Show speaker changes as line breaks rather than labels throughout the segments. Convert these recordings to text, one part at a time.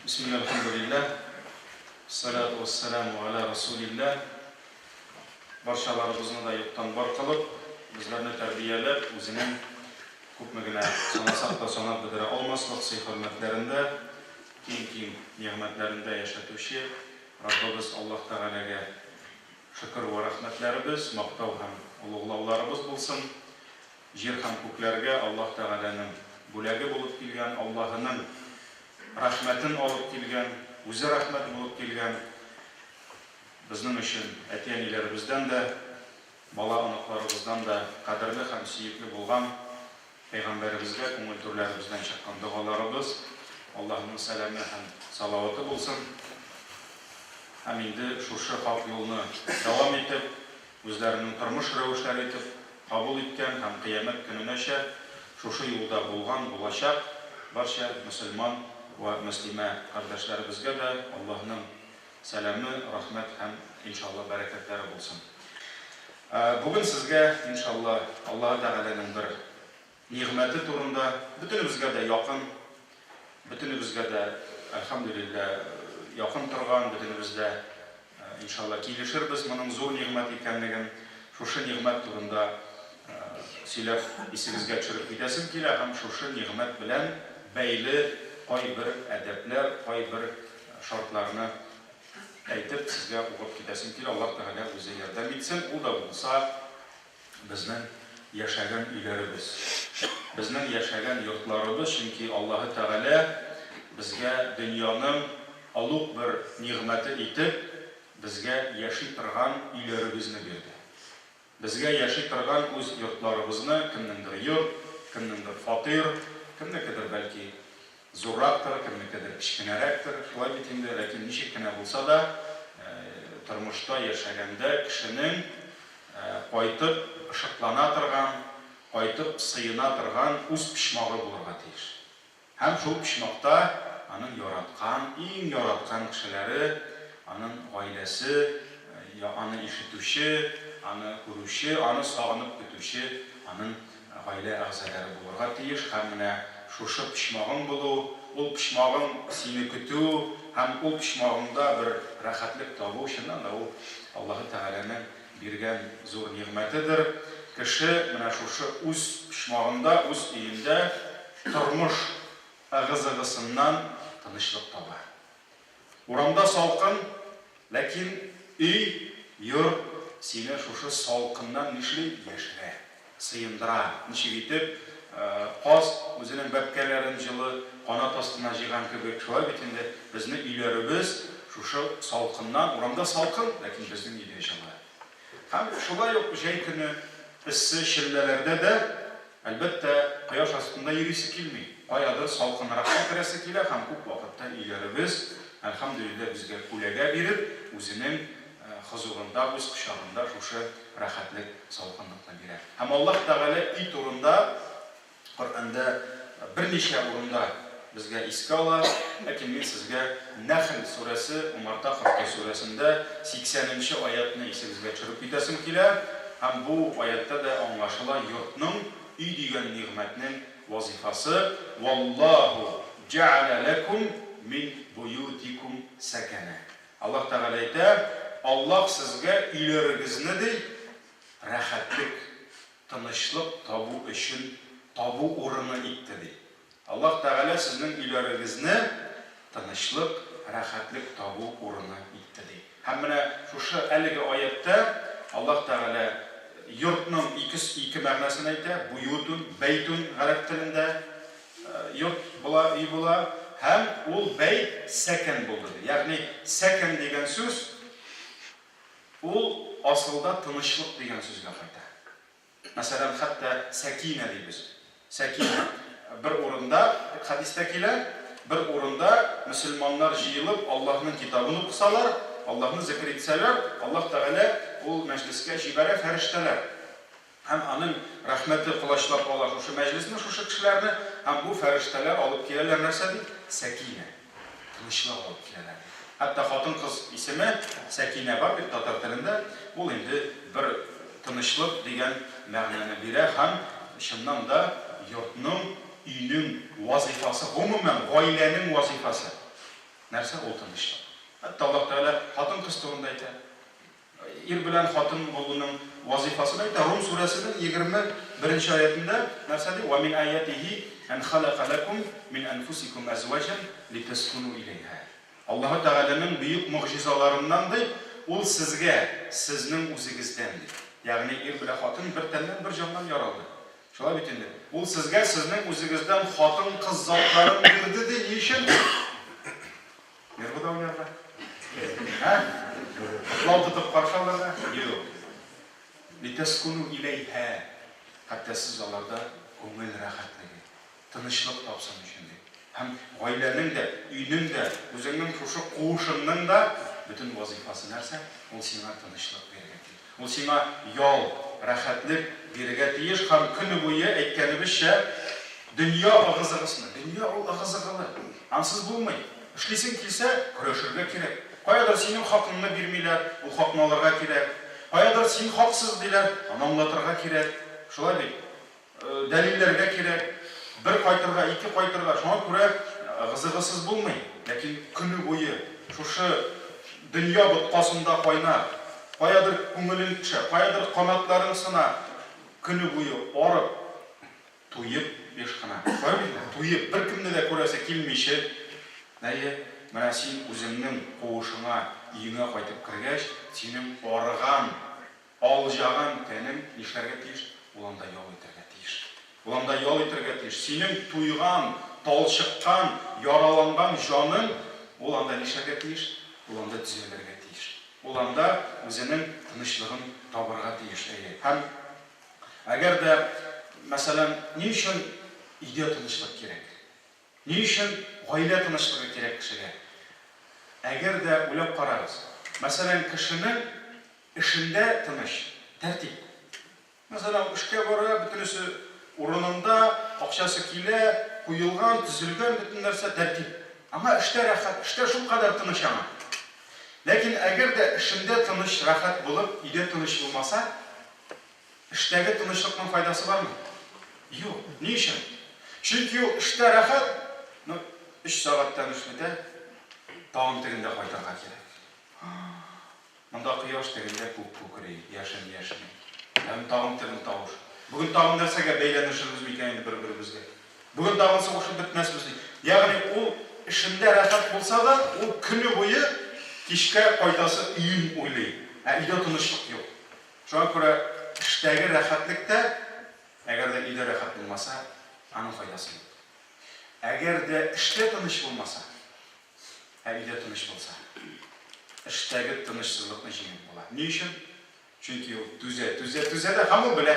Bismillah, alhamdulillah, salatu wassalamu ala rasulillah. Barchalarımızın da yoktan var kalıp, bizlerini terbiyelep, özünün köpmegine sanasak da sanat bidire olmaslık hürmetlerinde, kim nimetlerinde yaşatuşu, Rabbimiz Allah Teala'ya şükür ve rahmetlerimiz, maqtav hem ulug'lavlarımız bulsun. Jir hem köklerge Allah Teala'nın bulagi bulup kelgen, Allah'ının rahmetin alıp kelgen, o'zi rahmet bulup kelgen, bizning uchun ata-onalarimizdan da, bola onaklarimizdan da qadrli ham suyukli bo'lgan payg'ambarimizga ko'ngil turlarimizdan chiqqan duolarimiz Allohning salami ham salovati bo'lsin. Ham endi shu haq yo'lni davom etib, o'zlarining turmush ravishlari etib qabul etgan ham qiyomat kunigacha shu yo'lda bo'lgan bo'lajak barcha musulmon va muslima qardoshlarımızga da Allohning salami, rahmat ham inshaalloh barakatlari bo'lsin. Bugün sizga inshaalloh Alloh taolaning bir ne'mati turunda butunimizga da yaqin, butunimizga da alhamdulillah yaqin turgan, butunimizda inshaalloh kelishirmiz buning zo'r ne'mat ekanligini, shu ne'mat turunda sizlar esingizga tushirib ketasim kelar, ham shu ne'mat bilan bayli qo'y bir adablar, qo'y bir shartlarni aytib sizga o'qib ketasim kelar. Alloh taolo o'zi yordam etsin. U da bo'lsa bizning yashagan uylarimiz, bizning yashagan yurtlarimiz, chunki Alloh taolo bizga dunyoning ulug' bir ne'mati etib bizga yashay turgan uylarimizni berdi. Bizga yashay turgan o'z yurtlarimizni kimningdir yurt, kimningdir faqir, kimnikidir balki zo'rroqdir, kimnikidir kichkinaroqdir, shulay bitimda, lekin nishikkina bo'lsa da turmushda yashaganda kishining qaytib ishiqlana turgan, qaytib siyina turgan o'z pishmog'i bo'lirga tegish. Ham shu pishmoqda aning eng yaratgan kishilari, aning oilasi, ani eshituvchi, ani ko'ruvchi, ani sog'inib kutuvchi, aning oila a'zolari bo'lirga tegish. Hamma shu pishmog'ing bo'lu, ul pishmog'ing seni kutuv, ham ul pishmog'ingda bir rahatlik tobu, shundan da u Alloh taolaning bergan zo'r ne'matidir. Kishi mana shu o'z pishmog'inda, o'z uyida turmush ag'izig'isidan tinchlik tobar. Uramda sovuqin, lekin uy, yurt seni shu sovuqindan nishli yashira, sıyındira, nishib etib qoz o'zining babkalarini jili qonat ostidan jig'an kibik shulay bitimda bizning uylarimiz shu sovuqindan, uramda sovuqin, lekin bizning uyda yashaydi. Ham shulay yo'q jay kuni issi shillalarda da albatta quyosh ostida yurisi kelmaydi. Qoyadir sovuqinroqqa kirasi kelar, ham ko'p vaqtda uylarimiz alhamdulillah bizga qo'laga berib, o'zining huzurunda, o'z qushog'ida shu rahatlik, sovuqinlikni beradi. Ham Alloh taolo uy turunda Qur'onda bir necha o'rinda bizga esga oladi. Lekin men sizga Nahl surasi, Umarta 40 surasida 80-oyatni esingizga tushirib ketasim kelar. Ham bu oyatda da anlaşılan yurtning uy degan ne'matning vazifasi vallohu ja'ala lakum min buyutikum sakana. Alloh taolo aytadi, Alloh sizga uylaringizni rahatlik, tinchlik tobu uchun tabu o'rni etdi deydi. Alloh taolo sizning uylaringizni tinchlik, rahatlik tabu o'rni etdi deydi. Ham mana shu haligi oyatda Alloh taolo yurtning ikki ma'nosini aytadi. Buyutun, baytun arab tilida yurt bo'la, uy bo'la, ham ul bayt sakan bo'ldi. Ya'ni sakan degan so'z u aslida tinchlik degan so'zga qaytadi. Masalan, hatto sakina deymiz. Sakina bir o'rinda hadisda kelar, bir o'rinda musulmonlar jiyilib Allohning kitobini o'qisalar, Allohni zikr etsalar, Alloh taolo u majlisga jibara farishtalar ham aning rahmati qulashlab oladi shu majlisni, shu kishilarni ham bu farishtalar olib keladilar. Narsa deydi? Sakina. Tinchlik olib keladi. Hatto xotin qiz ismi Sakina bor deb tatar tilida. Bu endi bir tinchlik degan ma'noni beradi. Ham shundan da yurtning, uyning vazifasi, umuman oilaning vazifasi. нәрсе ул тынычлык. Хәтта Аллаһ Тәгалә хатын-кыз турында әйтә. Ир белән хатын булуның вазифасын әйтә. Рум сүрәсенең 21 аятында нәрсә ди? Ва мин аятихи ан халака лакум мин анфусикум азваjan литаскуну илейха. Аллаһ Тәгаләнең бөек мөгъҗизаларыннан ди, ул сезгә, сезнең үзегездән ди. Ягъни ир белән хатын бер тәннән, бер җаннан яралды. Шулай бит инде. Ул сезгә, сезнең үзегездән хатын-кыз затларын бирде ди, ни өчен? Нервыда уйнарга. Лау тотып каршы алырга? Юк. Литаскуну илейха. Хәтта сез аларда күңел рәхәтлеге, тынычлык тапсын өчен ди. Һәм гаиләнең дә, өйнең дә, үзеңнең шушы куышыңның да bütün вазифасы нәрсә? Ул сиңа тынычлык бирергә тиеш. Ул сиңа ял, рәхәтлек бирергә тиеш. Һәм көне буе әйткәнебезчә, дөнья агызыгысны, дөнья ул агызыгылы. Ансыз булмый. Эшлисең килсә, көрәшергә кирәк. Каядыр синең хакыңны бирмиләр, ул хакны алырга кирәк. Каядыр син хаксыз диләр, аны аңлатырга кирәк. Шулай бит. Дәлилләргә кирәк. Бер кайтырга, ике кайтырга. Шуңа күрә агызыгысыз булмый. Ләкин көне буе шушы дөнья боткасында кайнар. Каядыр күңелең төшә, каядыр канатларың сына. Көне буе арып, туеп беш кына. Туеп бер кемне дә күрәсе килмичә. Нәйе, менә син үзеңнең куышыңа, өеңә кайтып кергәч, синең арыган, алҗаган тәнең нишләргә тиеш? Ул анда ял итәргә тиеш. Ул анда ял итәргә тиеш. Синең туйган, талчыккан, яраланган җаның ул анда нишләргә тиеш? Ул анда төзәлергә тиеш. Ул анда үзенең тынычлыгын табырга тиеш. Һәм әгәр дә, мәсәлән, ни өчен өйдә тынычлык кирәк? Ни өчен гаилә тынычлыгы кирәк кешегә? Әгәр дә уйлап карагыз. Мәсәлән, кешенең эшендә тыныч, тәртип. Мәсәлән, эшкә бара, бөтенесе урынында, акчасы килә, куелган, төзелгән бөтен нәрсә тәртип. Аңа эштә рәхәт, эштә шул кадәр тыныч аңа. Ләкин әгәр дә эшендә тыныч, рәхәт булып, өйдә тыныч булмаса, эштәге тынычлыкның файдасы бармы? Юк. Ни өчен? Чөнки ул эштә рәхәт, 3 сәгатьтән эшләтә, тагын тегендә кайтырга кирәк. Монда кояш тегендә күк-күкрей, яшен-яшен. Һәм тагын тегендә тавыш. Бүген тагын нәрсәгә бәйләнешебез микән инде бер-беребезгә? Бүген тагын сугышып бетмәсбез. Ягъни ул эшендә рәхәт булса да, ул көне буе кичкә кайтасы өен уйлый. Өйдә тынычлык юк. Шуңа күрә эштәге рәхәтлектә, әгәр дә өйдә рәхәт булмаса, аның файдасы юк. Әгәр дә эштә тыныч булмаса, өйдә тыныч булса, эштәге тынычсызлыкны җиңеп була. Ни өчен? Чөнки ул түзә дә һәм ул белә,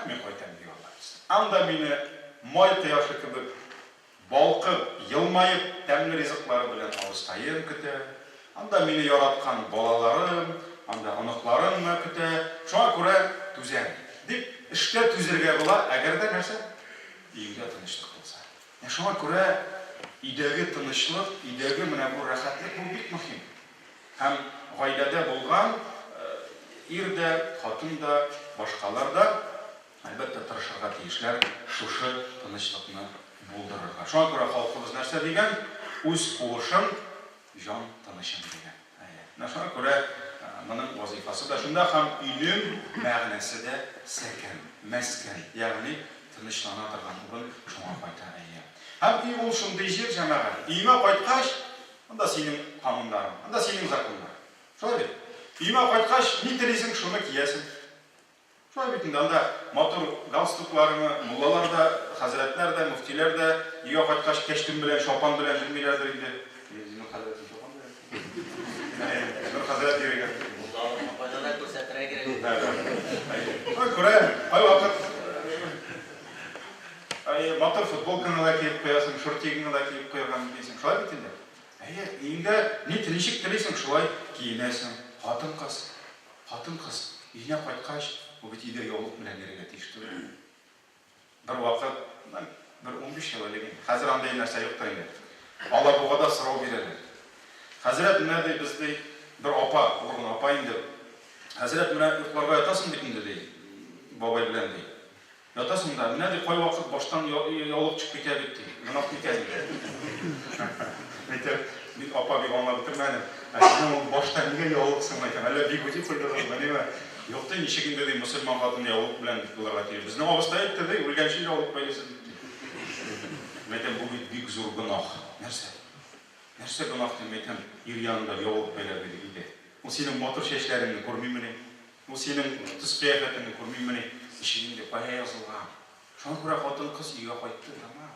мин кайтам ди Алла. Анда мине май кояшы кебек балкып, елмаеп, тәмле ризыклары белән авыстайым көтә. Анда мине яраткан балаларым, анда аныкларым көтә. Шуңа күрә түзәм. Дип эштә түзергә була, әгәр дә нәрсә? Өйдә тынычлык булса. Шуңа күрә өйдәге тынычлык, өйдәге менә бу рәхәтлек бу бик мөһим. Һәм гаиләдә булган ир дә, хатын да, башкалар да әлбәттә тырышырга тиешләр шушы тынычлыкны булдырырга. Шуңа күрә халкыбыз нәрсә дигән? Үз куышын, җан тынычын дигән. Шуңа күрә моның вазифасы да шунда, һәм өйнең мәгънәсе дә сәкән, мәскән, ягъни тынычлана торган урын, шуңа кайта. Һәм ул шундый җир җәмәгать. Өймә кайткач, анда синең кануннарың, анда синең законнар. Шулай бит. Өймә кайткач, ни телисең, шуны киясең. Шулай бит инде, анда матур галстукларны муллалар да, хәзрәтләр дә, муфтиләр дә өйгә кайткач кәчтүм белән, шапан белән җилмиләрдер инде. Синең хәзрәтең шапан белән. Бер хәзрәт йөргән.
Муллаларны кайда күрсәтергә кирәк.
Шулай күрә, кайвакыт матур футболканы да киеп куясың, шортигыңны да киеп куярган дисең. Шулай бит инде. Өеңдә ничек телисең, шулай киенәсең. Хатын-кыз өенә кайткач, бу бит өйдә яулык белән йөрергә тиеш түгел. Бер вакыт, бер 15 ел элек, хәзер андай нәрсә юктыр инде. Аллабуга да сорау бирәләр. Хәзрәт менә ди, без ди, бер апа, урын апа инде. Хәзрәт менә йокларга ятасың бит инде ди, бабай белән ди. Ятасың да, менә ди, кай вакыт баштан яулык чыгып китә бит ди. Гынап китә ди. Мен апа бик аңлап бетермәдем. Син ул башта нигә яулыксың әйтәм. Әллә бик үтеп куйдыгыз, менеме? Юк та ничек инде ди мөселман хатын яулык белән булырга тиеш. Безнең абыстай әйтте ди, үлгәнче яулык бәйләсен. Мәйтәм бу бик зур гынах. Нәрсә? Нәрсә гынах дип әйтәм, ир янында яулык бәйләп иде. Ул синең матур чәчләреңне күрмимени? Ул синең төс кыяфәтеңне күрмимени? Ишегендә кая язылган? Шуңа күрә хатын кыз өйгә кайтты, тамам.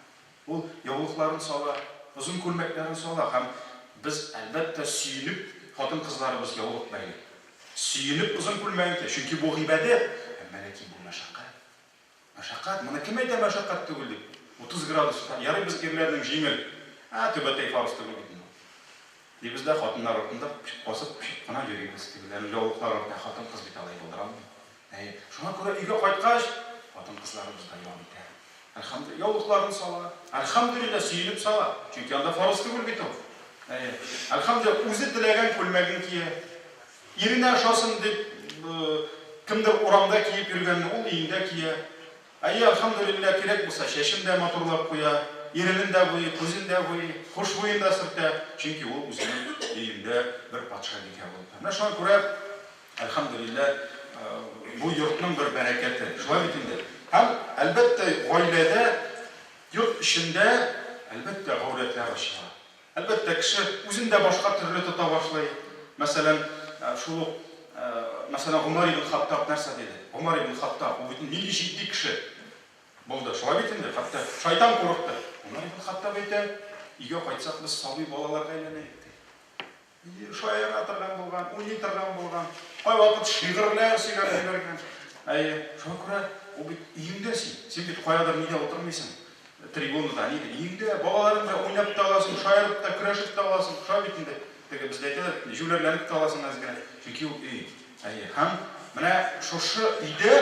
Ул яулыкларын сала, озын күлмәкләрен сала һәм без әлбәттә сөенеп хатын кызларыбыз яулык бәйле. Сөенеп озын күлмәккә, чөнки бу гыйбадәт. Әмма ләкин бу мәшәкать. Мәшәкать, моны кем әйтә мәшәкать түгел дип? 30 градуста. Ярый без ирләрнең җиңел. Түбәтәй фарыз түгел бит. Дибездә хатыннар артында басып кына йөрибез. Тегеләр яулыклар артында хатын кыз бит алай булдырамы? Шуңа күрә өйгә кайткач, хатын кызларыбыз да ял итә. Әлхәмдүлилlah, яулыкларын сала. Әлхәмдүлилlah сөенеп сала. Чөнки анда фарыз түгел бит ул. Әлхәмдүлилlah, үзе теләгән күлмәген кия. Иренә ошасын дип кемдер урамда киеп йөргәнне ул өендә кия. Әлхәмдүлилlah, кирәк булса чәчен дә матурлап куя, иренен дә буй, күзен дә буй, хуш буен да сөртә. Чөнки ул үзенең өендә бер патша дигән булды. Менә шуңа күрә әлхәмдүлилlah, бу йортның бер бәрәкәте. Шулай бит инде. Һәм әлбәттә гаиләдә, йорт эчендә әлбәттә гаурәтләр ачыла. Әлбәттә кеше үзен дә башка төрле тота башлый. Мәсәлән, шул мәсәлән Умар ибн Хаттаб нәрсә диде? Умар ибн Хаттаб бу бит нинди җитди кеше булды. Шулай бит инде. Хәтта шайтан курыкты. Умар ибн Хаттаб әйтә, өйгә кайтсак без сабый балаларга әйләнәйек. Шаяра торган булган, уйный торган булган. Кайвакыт шигырьләр сөйләп йөргән. Шуңа күрә ул бит өеңдә син бит каядыр нидә утырмыйсың. Трибунада нидә? Өеңдә балаларың да уйнап та аласың, шаярып та, көрәшеп та аласың. Шулай бит инде. Теге бездә әйтәләр, җүләрләнеп та аласың әзгә. Чөнки ул өй. Һәм менә шушы өйдә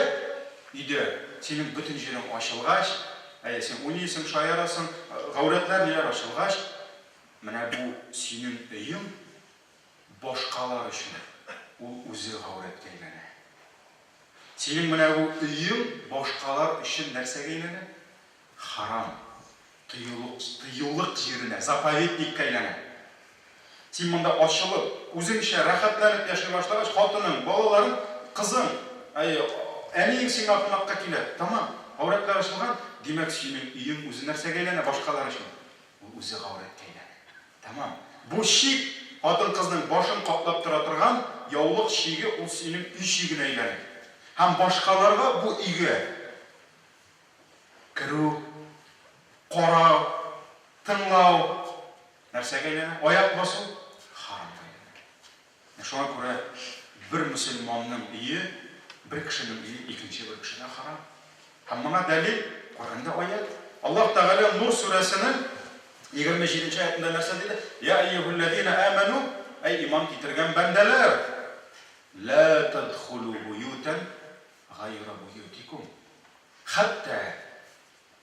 синең бөтен җирең ачылгач, син уйныйсың, шаярасың, гаурәтләр ниләр ачылгач, менә бу синең өең башкалар өчен ул үзе гаурәткә әйләнә. Синең менә бу өең башкалар өчен нәрсәгә әйләнә? Харам, тыюлык җиренә, заповедникка әйләнә. Син монда ачылып, үзеңчә рәхәтләнеп яши башлагач, хатының, балаларың, кызың, әниең сиңа кунакка килә. Тамам, гаурәтләр ачылган, димәк синең өең үзе нәрсәгә әйләнә? Башкалар өчен. Ул үзе гаурәткә әйләнә. Тамам. Бу шик хатын-кызның башын каплап тора торган яулык шиге ул синең үй шигенә әйләнә. Һәм башкаларга бу өйгә керү, карау, тыңлау нәрсәгә әйләнә? Аяк басу харамга әйләнә. Шуңа күрә бер мөселманның өе, бер кешенең өе икенче бер кешегә харам. Һәм моңа дәлил Коръәндә аят. Аллаһ Тәгалә Нур сүрәсенең 27-нче аятында нәрсә диде? Я айюһаллазина аману, иман китергән бәндәләр, ла тадхулу буютан гайра буютикум. Хәтта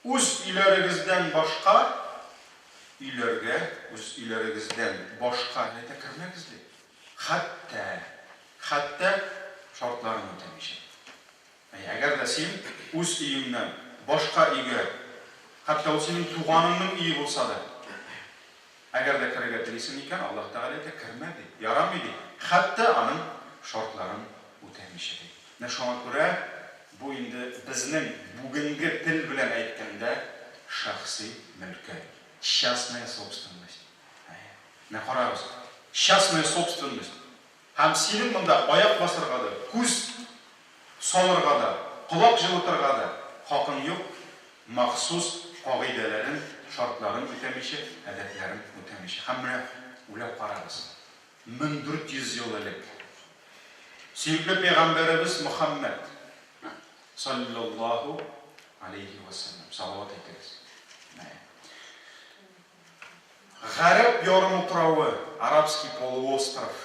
үз үйләрегездән башка үйләргә, үз үйләрегездән башка нәрсә кермәгез ди. Хәтта шартларын үтәмичә. Әгәр дә син үз өеңнән башка өйгә, хәтта ул синең туганыңның өе булса да, әгәр дә керергә телисең икән, Аллаһ Тәгалә әйтә, кермә ди, ярамый ди. Хәтта аның шартларын үтәмичә ди. Менә шуңа күрә бу инде безнең бүгенге тел белән әйткәндә шәхси мөлкәт, частная собственность. Менә карагыз, частная собственность. Һәм синең монда аяк басырга да, күз салырга да, колак җылытырга да хакың юк. Махсус кагыйдәләрен, шартларын үтәмичә, әдәпләрен үтәмичә. Һәм менә уйлап карагыз. 1400 ел элек сөйкеле пәйгамбәребез Мөхәммәд саллаллаху алейхи ва саллям салават әйтегез. Гарәп ярымутравы, арабский полуостров.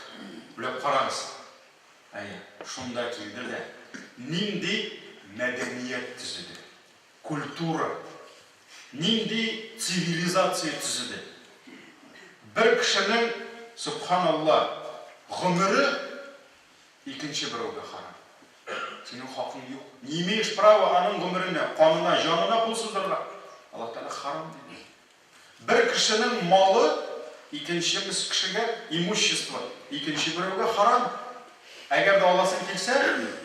Уйлап карагыз. Шунда килде дә нинди мәдәният төзеде, культура, нинди цивилизация төзеде. Бер кешенең, субханаллах, гомере икенче берәүгә харам. Синең хакың юк. Не имеешь права аның гомеренә, канына, җанына кул суздырырга. Аллаһ Тәгалә харам диде. Бер кешенең малы икенчеміз кішіге имущество, икенче біреуге харам. Әгер де аласың келсе,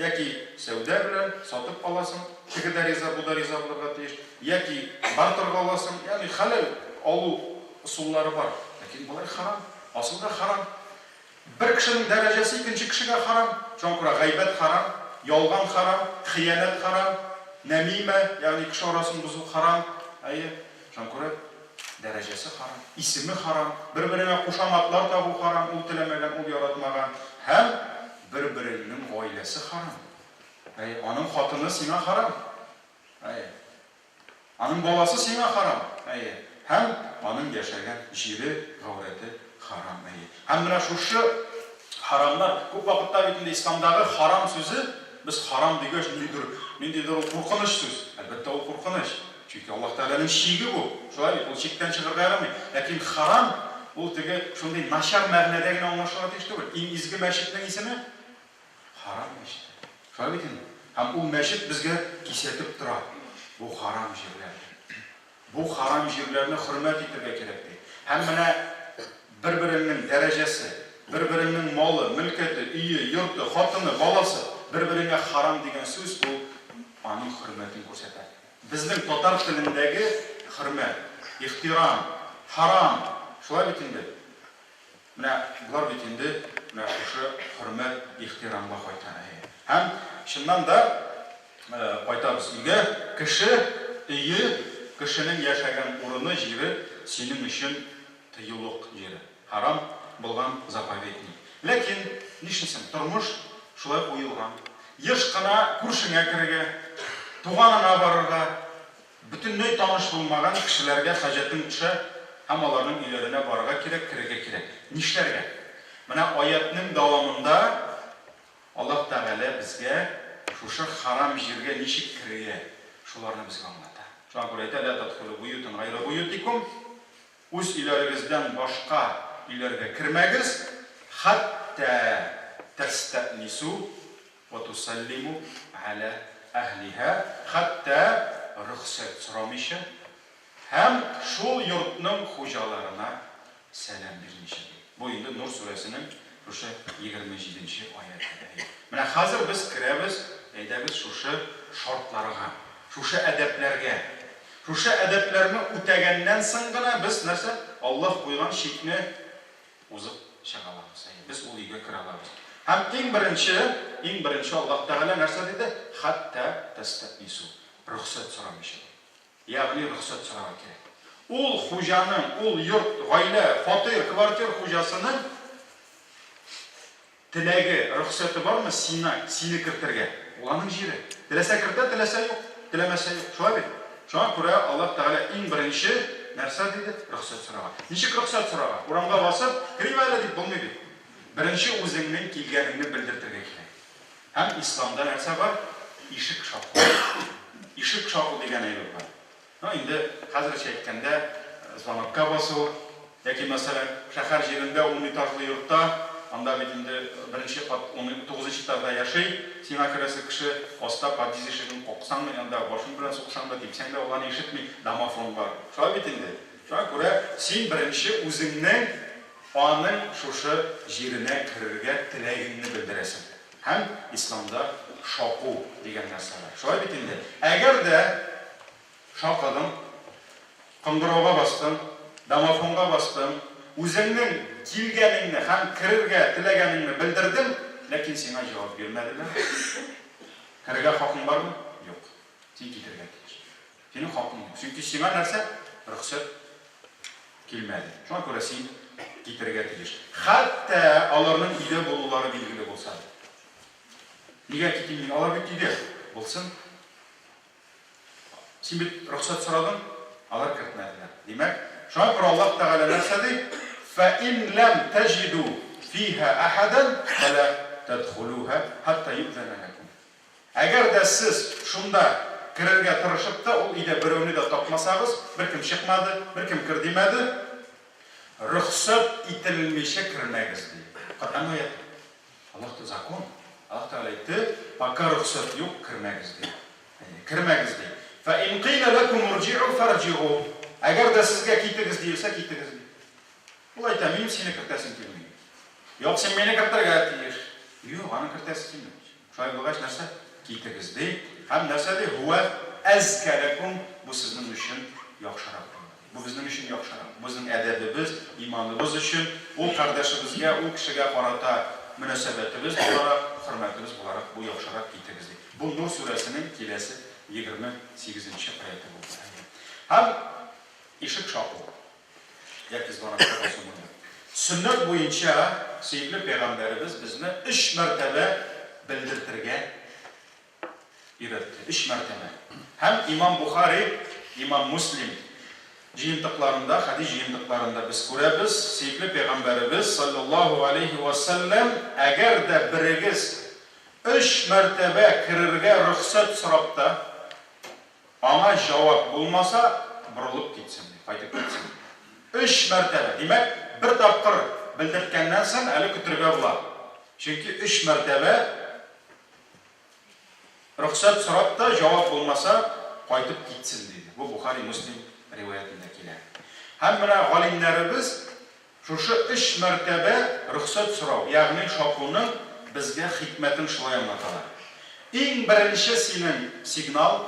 яки сәуде білен сатып аласың, тігі да риза, бұ да риза бұларға тиіш, яки бартырға аласың, яғни халал алу ұсуллары бар. Ләкин бұлай харам, асылға харам. Бір кішінің дәрежесі икенче кішіге харам. Жоңқыра ғайбет харам, ялған харам, хиянет харам, нәмиме, яғни кіші арасын бұзу харам. Жоңқыра дәрежесі харам, исімі харам, бір-біріне қошаматлар табу харам, ол тілемеген, ол яратмаған. Һәм бір-бірінің ғайлесі харам. Аның қатыны сиңа харам. Аның баласы сиңа харам. Һәм аның яшәгән җире, ғауреті харам. Һәм менә шушы харамлар, күп вакытта бит исламдагы харам сүзе, без харам дигәч ниндидер ул куркыныч сүз. Әлбәттә ул куркыныч. Чөнки Аллаһ Тәгаләнең шиге бу. Шулай ул шиктән чыгарга ярамый. Ләкин харам ул теге шундый начар мәгънәдә генә аңлашыла тиеш түгел. Иң изге мәчетнең исеме харам мәчет. Шулай бит инде. Һәм ул мәчет безгә кисәтеп тора. Бу харам җирләр. Бу харам җирләрне хөрмәт итәргә кирәк ди. Һәм менә бер-беренең дәрәҗәсе, бер-беренең малы, мөлкәте, өе, йорты, хатыны, баласы, бер-береңә харам дигән сүз бу аның хөрмәтен күрсәтә. Безнең татар телендәге хөрмәт, ихтирам, харам, шулай бит инде. Менә булар бит инде, менә шушы хөрмәт, ихтирамга кайта. Һәм шуннан да кайтабыз өйгә, кеше өе, кешенең яшәгән урыны, җире синең өчен тыюлык җире. Харам булган заповедник. Ләкин нишлисең, тормыш шулай куелган. Еш кына күршеңә керергә, туганына барырга, бөтенләй таныш булмаган кешеләргә хаҗәтең төшә, һәм аларның өйләренә барырга кирәк, керергә кирәк. Нишләргә? Менә аятның дәвамында Аллаһ Тәгалә безгә шушы харам җиргә ничек керергә, шуларны безгә аңлата. Шуңа күрә әйтә, ла тадхулу буютан гайра буютикум, үз өйләрегездән башка өйләргә кирмәгез, хатта тастәнису ва тусаллиму аля әһлиһа, хатта рөхсәт сорамыйча, һәм шул йортның хуҗаларына сәлам бирмичә. Бу инде Нур сүрәсенең шушы 27-нче аяты. Менә хәзер без керәбез, әйдәбез шушы шартларга, шушы әдәпләргә. Шушы әдәпләрне үтәгәннән соң гына без нәрсә? Аллаһ куйган шикне узып чыгалабыз. Без ул өйгә керә алабыз. Һәм иң беренче Аллаһ Тәгалә нәрсә диде? Хатта тастәнису. Рөхсәт сорамыйча. Ягъни рөхсәт сорарга кирәк. Ул хуҗаның, ул йорт, гаилә, фатир, квартир хуҗасының теләге, рөхсәте бармы сине кертергә? Ул аның җире. Теләсә кертә, теләсә юк, теләмәсә юк. Шулай бит. Шуңа күрә Аллаһ Тәгалә иң беренче нәрсә диде? Рөхсәт сорарга. Ничек рөхсәт сорарга? Урамга басып, кирим әле дип булмый бит. Беренче үзеңнең килгәнеңне белдертергә кирәк. Һәм исламда нәрсә бар? Ишек шаку. Ишек шаку дигән әйбер бар. Инде хәзерчә әйткәндә звонокка басу, яки мәсәлән шәһәр җирендә 10 этажлы йортта, анда бит инде беренче кат 19-нчы этажда яши, сиңа керәсе кеше аста подъезд ишеген коксаң, анда башың белән суксаң да, типсәң дә, ул аны ишетми, домофон бар. Шулай бит инде. Шуңа күрә син беренче үзеңнең аның шушы җиренә керергә теләгеңне белдерәсең. Һәм исламда шаку дигән нәрсә бар. Шулай бит инде. Әгәр дә шакыдың, кыңгырауга бастың, домофонга бастың, үзеңнең килгәнеңне һәм керергә теләгәнеңне белдердең, ләкин сиңа җавап бирмәделәр. Керергә хакың бармы? Юк. Син китергә тиеш. Синең хакың юк. Чөнки сиңа нәрсә? Рөхсәт килмәде. Шуңа күрә син китергә тиеш. Хәтта аларның өйдә булулары билгеле булса. Нигә китмим? Алар бит өйдә булсын. Син бит рөхсәт сорадың, алар кертмәделәр. Димәк, шуңа күрә Аллаһ Тәгалә нәрсә ди? فَإِنْ لَمْ تَجِدُوا فِيهَا أَحَدًا فَلَا تَدْخُلُوهَا حَتَّى يُؤْذَنَ لَكُمْ. Әгәр дә сез шунда керергә тырышып та, ул өйдә берәүне дә тапмасагыз, беркем чыкмады, беркем кер димәде, рөхсәт ителмичә кермәгез ди. Коръән аяты. Аллаһ закон. Аллаһ Тәгалә әйтте, пока рөхсәт юк, кермәгез ди. Кермәгез ди. فَإِنْ قِيلَ لَكُمْ ارْجِعُوا فَارْجِعُوا. Әгәр дә сезгә китегез диелсә, китегез ди. Ул әйтә, мин сине кертәсем килми. Юк, син мине кертергә тиеш. Юк, аны кертәсе килми. Шулай булгач нәрсә? Китегез ди. Һәм нәрсә ди? Хуа әзкәрәкум, бу сезнең өчен яхшырак. Бу безнең өчен яхшырак. Безнең әдәбебез, иманыбыз өчен, ул кардәшебезгә, ул кешегә карата мөнәсәбәтебез буларак, хөрмәтебез буларак бу яхшырак китегез ди. Бу Нур сүрәсенең киләсе 28-нче аяты булды. Һәм ишек шаку. Яки звонокка басылмады. Сүннәт буенча сөйкле пәйгамбәребез безне 3 мәртәбә белдертергә өйрәтте. 3 мәртәбә. Һәм Имам Бухари, Имам Муслим җыентыкларында, хадис җыентыкларында без күрәбез, сөйкле пәйгамбәребез саллаллаху алейхи ва саллям, әгәр дә берегез 3 мәртәбә керергә рөхсәт сорап та, аңа җавап булмаса, борылып китсен, кайтып китсен. 3 мәртәбә. Димәк, bir тапкыр белдерткәннән соң әле көтергә була. Чөнки 3 мәртәбә рөхсәт сорап та җавап булмаса, кайтып китсен диде. Бу Бухари Муслим риваятында килә. Һәм менә галимнәребез шушы 3 мәртәбә рөхсәт сорау, ягъни шакуның безгә хикмәтен шулай аңлаталар. Иң беренче синең сигнал,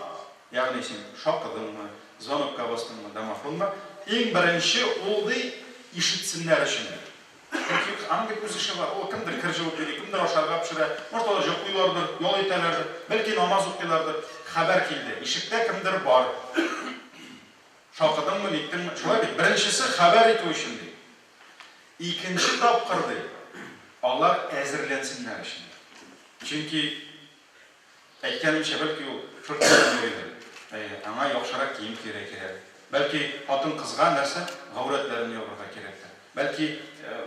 ягъни син шакыдыңмы, звонокка бастыңмы, домофонмы, иң беренче ул ди ишетсеннәр өчен. Чөнки аның бит үз эше бар. Ул кемдер кер җавап бирә, кемдер ашарга пешерә, морталар җоклыйлардыр, ял итәләрдер, бәлки намаз укыйлардыр. Хәбәр килде. Ишектә кемдер бар. Шакыдыңмы, ниттеңме? Шулай бит. Беренчесе хәбәр итү өчен ди. Икенче тапкыр ди. Алар әзерләнсеннәр өчен. Чөнки әйткәнемчә, бәлки ул шуртан йөридер. Аңа яхшырак кием кирәк. Бәлки хатын кызга нәрсә гавратларын ябырга кирәктер. Бәлки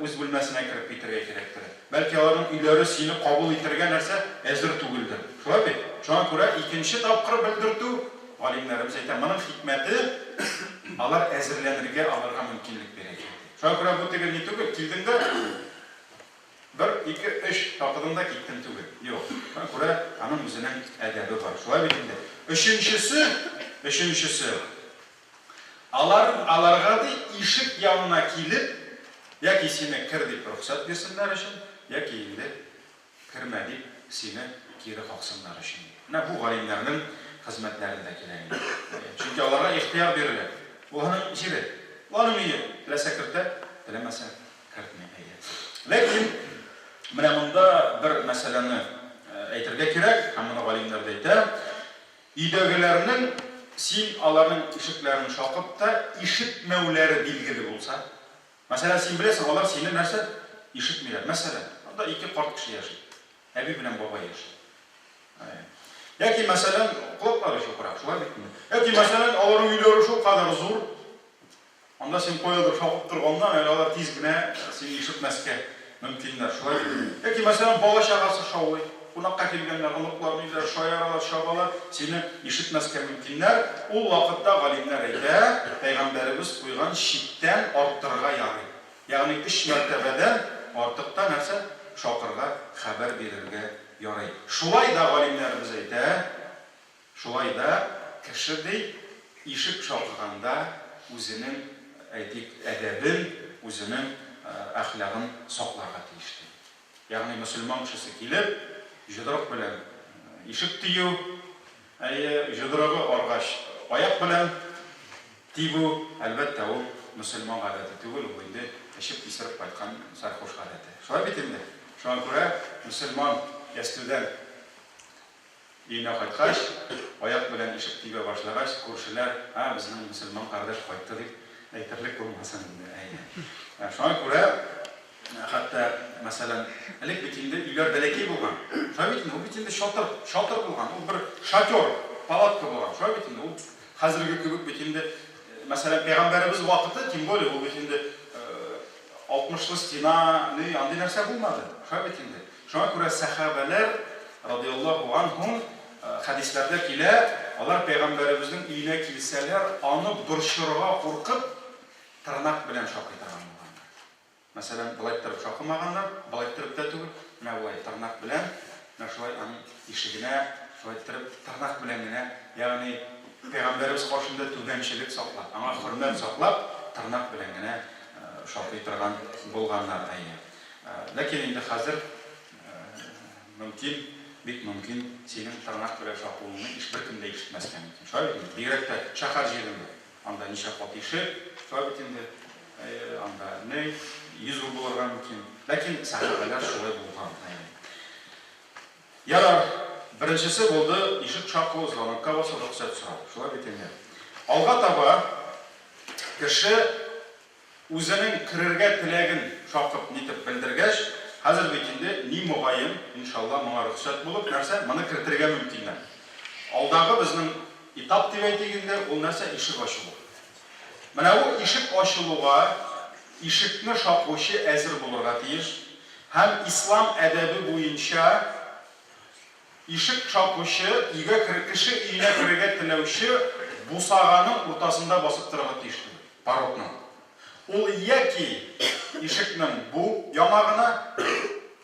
үз бүлмәсенә кирип китәргә кирәктер. Бәлки аларның өйләре сине кабул итәргә нәрсә әзер түгелдер. Шулай бит. Шуңа күрә икенче тапкыр белдертү галимнәребез әйтә, моның хикмәте алар әзерләнергә аларга мөмкинлек бирә. Шуңа күрә бу тегел ни түгел, килдеңдә 1, 2, 3 тапкырында киттем түгел. Юк. Шуңа күрә аның үзенең әдәбе бар. Шулай бит инде. Өченчесе аларга ди ишек янына килеп, яки сине кер дип рөхсәт бирсеннәр өчен, яки инде кирмә дип сине кире каксыннар өчен. Менә бу галимнәрнең хезмәтләрендә килә инде. Чөнки аларга ихтияр бирелә. Уларның җире, уларның өе, теләсә кертә, теләмәсә кертмәй. Ләкин менә монда бер мәсьәләне әйтергә кирәк, һәм моны галимнәр дә әйтә. Өйдәгеләрнең син аларның ишекләрен шакып та ишетмәүләре билгеле булса, мәсәлән, син беләсең, алар сине нәрсә ишетмиләр. Мәсәлән, анда 2 карт кеше яши. Әби белән бабай яши. Яки мәсәлән, кулаклары шулкырак, шулай битме? Яки мәсәлән, аларның өйләре шул кадәр зур. Анда син коядыр шакып торганнан, алар тиз генә сине ишетмәскә мөмкиннәр. Шулай бит. Яки мәсәлән, бала чагасы шаулый. Кунакка килгәннәр, оныкларны өйләр шаяралар, шабалар, сине ишетмәскә мөмкиннәр. Ул вакытта галимнәр әйтә, пәйгамбәребез куйган читтән арттырырга ярый. Ягъни 3 мәртәбәдән артыкта нәрсә шакырга, хәбәр бирергә ярый. Шулай да галимнәребез әйтә, шулай да кеше ди ишек шакыганда үзенең әдәбен, үзенең әхлагын сакларга тиешле. Ягъни мөселман кешесе килеп, җыдрык белән ишек тию, җыдрыгы аргач аяк белән тибу, әлбәттә ул мөселман гадәте түгел, ул инде эчеп кисереп кайткан сархош гадәте. Шулай бит инде. Шуңа күрә мөселман ястүдән өенә кайткач, аяк белән ишек тибә башлагач, күршеләр, безнең мөселман кардәш кайтты дип әйтерлек булмасын инде. Шуңа күрә хәтта мәсәлән, элек бит инде өйләр бәләкәй булган. Шулай бит инде, ул бит инде шатыр булган. Ул бер шатер, палатка булган. Шулай бит инде, ул хәзерге кебек бит инде, мәсәлән, пәйгамбәребез вакыты, тем более ул бит инде 60-лы стена, андый нәрсә булмады. Шулай бит инде. Шуңа күрә сахабалар радиллаһу анһум хәдисләрдә килә, алар пәйгамбәребезнең өенә килсәләр, аны борчырга куркып, тырнак белән шакыйтырган. Мәсәлән, булай торып шакымаганнар, булай торып та түгел, менә булай тырнак белән, менә шулай аның ишегенә, шулай торып тырнак белән генә, ягъни пәйгамбәребез каршында түбәнчелек саклап, аңа хөрмәт саклап, тырнак белән генә шақыры тұрған болғаннар әйе. Ләкин енді қазір мүмкін, бек мүмкін сенің тырнақ біліп шақуыңны ешбір кімде ешітмәскен мүмкін. Шуай бетінде, бигіректі шақар жерінде, анда неше қот ешіп, шуай бетінде, анда не, 100 рубль болырған мүмкін. Ләкин сахабалар шулай болған. Ярар, біріншісі болды, ешік шақуы звонокқа басы рұқсат сұрау. Шулай бетінде. Алға таба, кіші өзінің кірерге тілегін шақып нетіп білдіргеш, қазір бетінде не мұғайын, иншалла, мұға рұқсат болып, нәрсе, мұны кіртірге мүмкінді. Алдағы біздің этап деп айтегенде, ол нәрсе ешік ашылу. Мінәуі ешік ашылуға, ешікні шақушы әзір болырға тиіш, һәм ислам әдәбі бойынша ешік шақушы, кіші үйіне кірерге тілеуші бұсағаның ортасында басып тұрға тиішті. Паротның. Ол яки ешікнің бұ ямағына,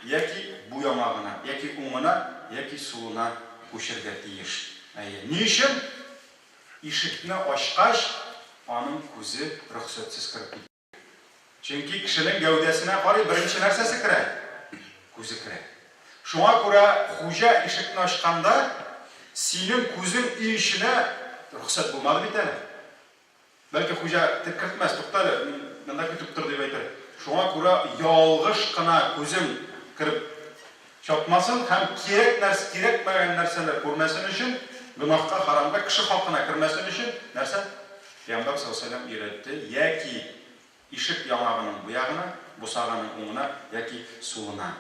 яки бұ ямағына, яки оңына, яки суына көшірге тиіш. Не үшін? Ешікні ашқаш, аның көзі рұқсатсыз кіріп кетті. Чөнки кішінің гәудесіне қарай бірінші нәрсесі кірі? Көзі кірі. Шуңа көре хужа ешікні ашқанда, сенің көзің үй ішіне рұқсат болмады бит әлі. Бәлкі хужа кіртмәс, тоқтады, мында күтіп тұр деп айтыр. Шуңа көре ялғыш қына көзің кіріп шапмасын, һәм керек мәген нәрселер көрмәсін үшін, гүнахқа, харамға, кіші халқына кірмәсін үшін, нәрсе? Пейғамбар саллаллаху алейхи үйретті, яки ешік ямағының бұяғына, бұсағаның оңына, яки суына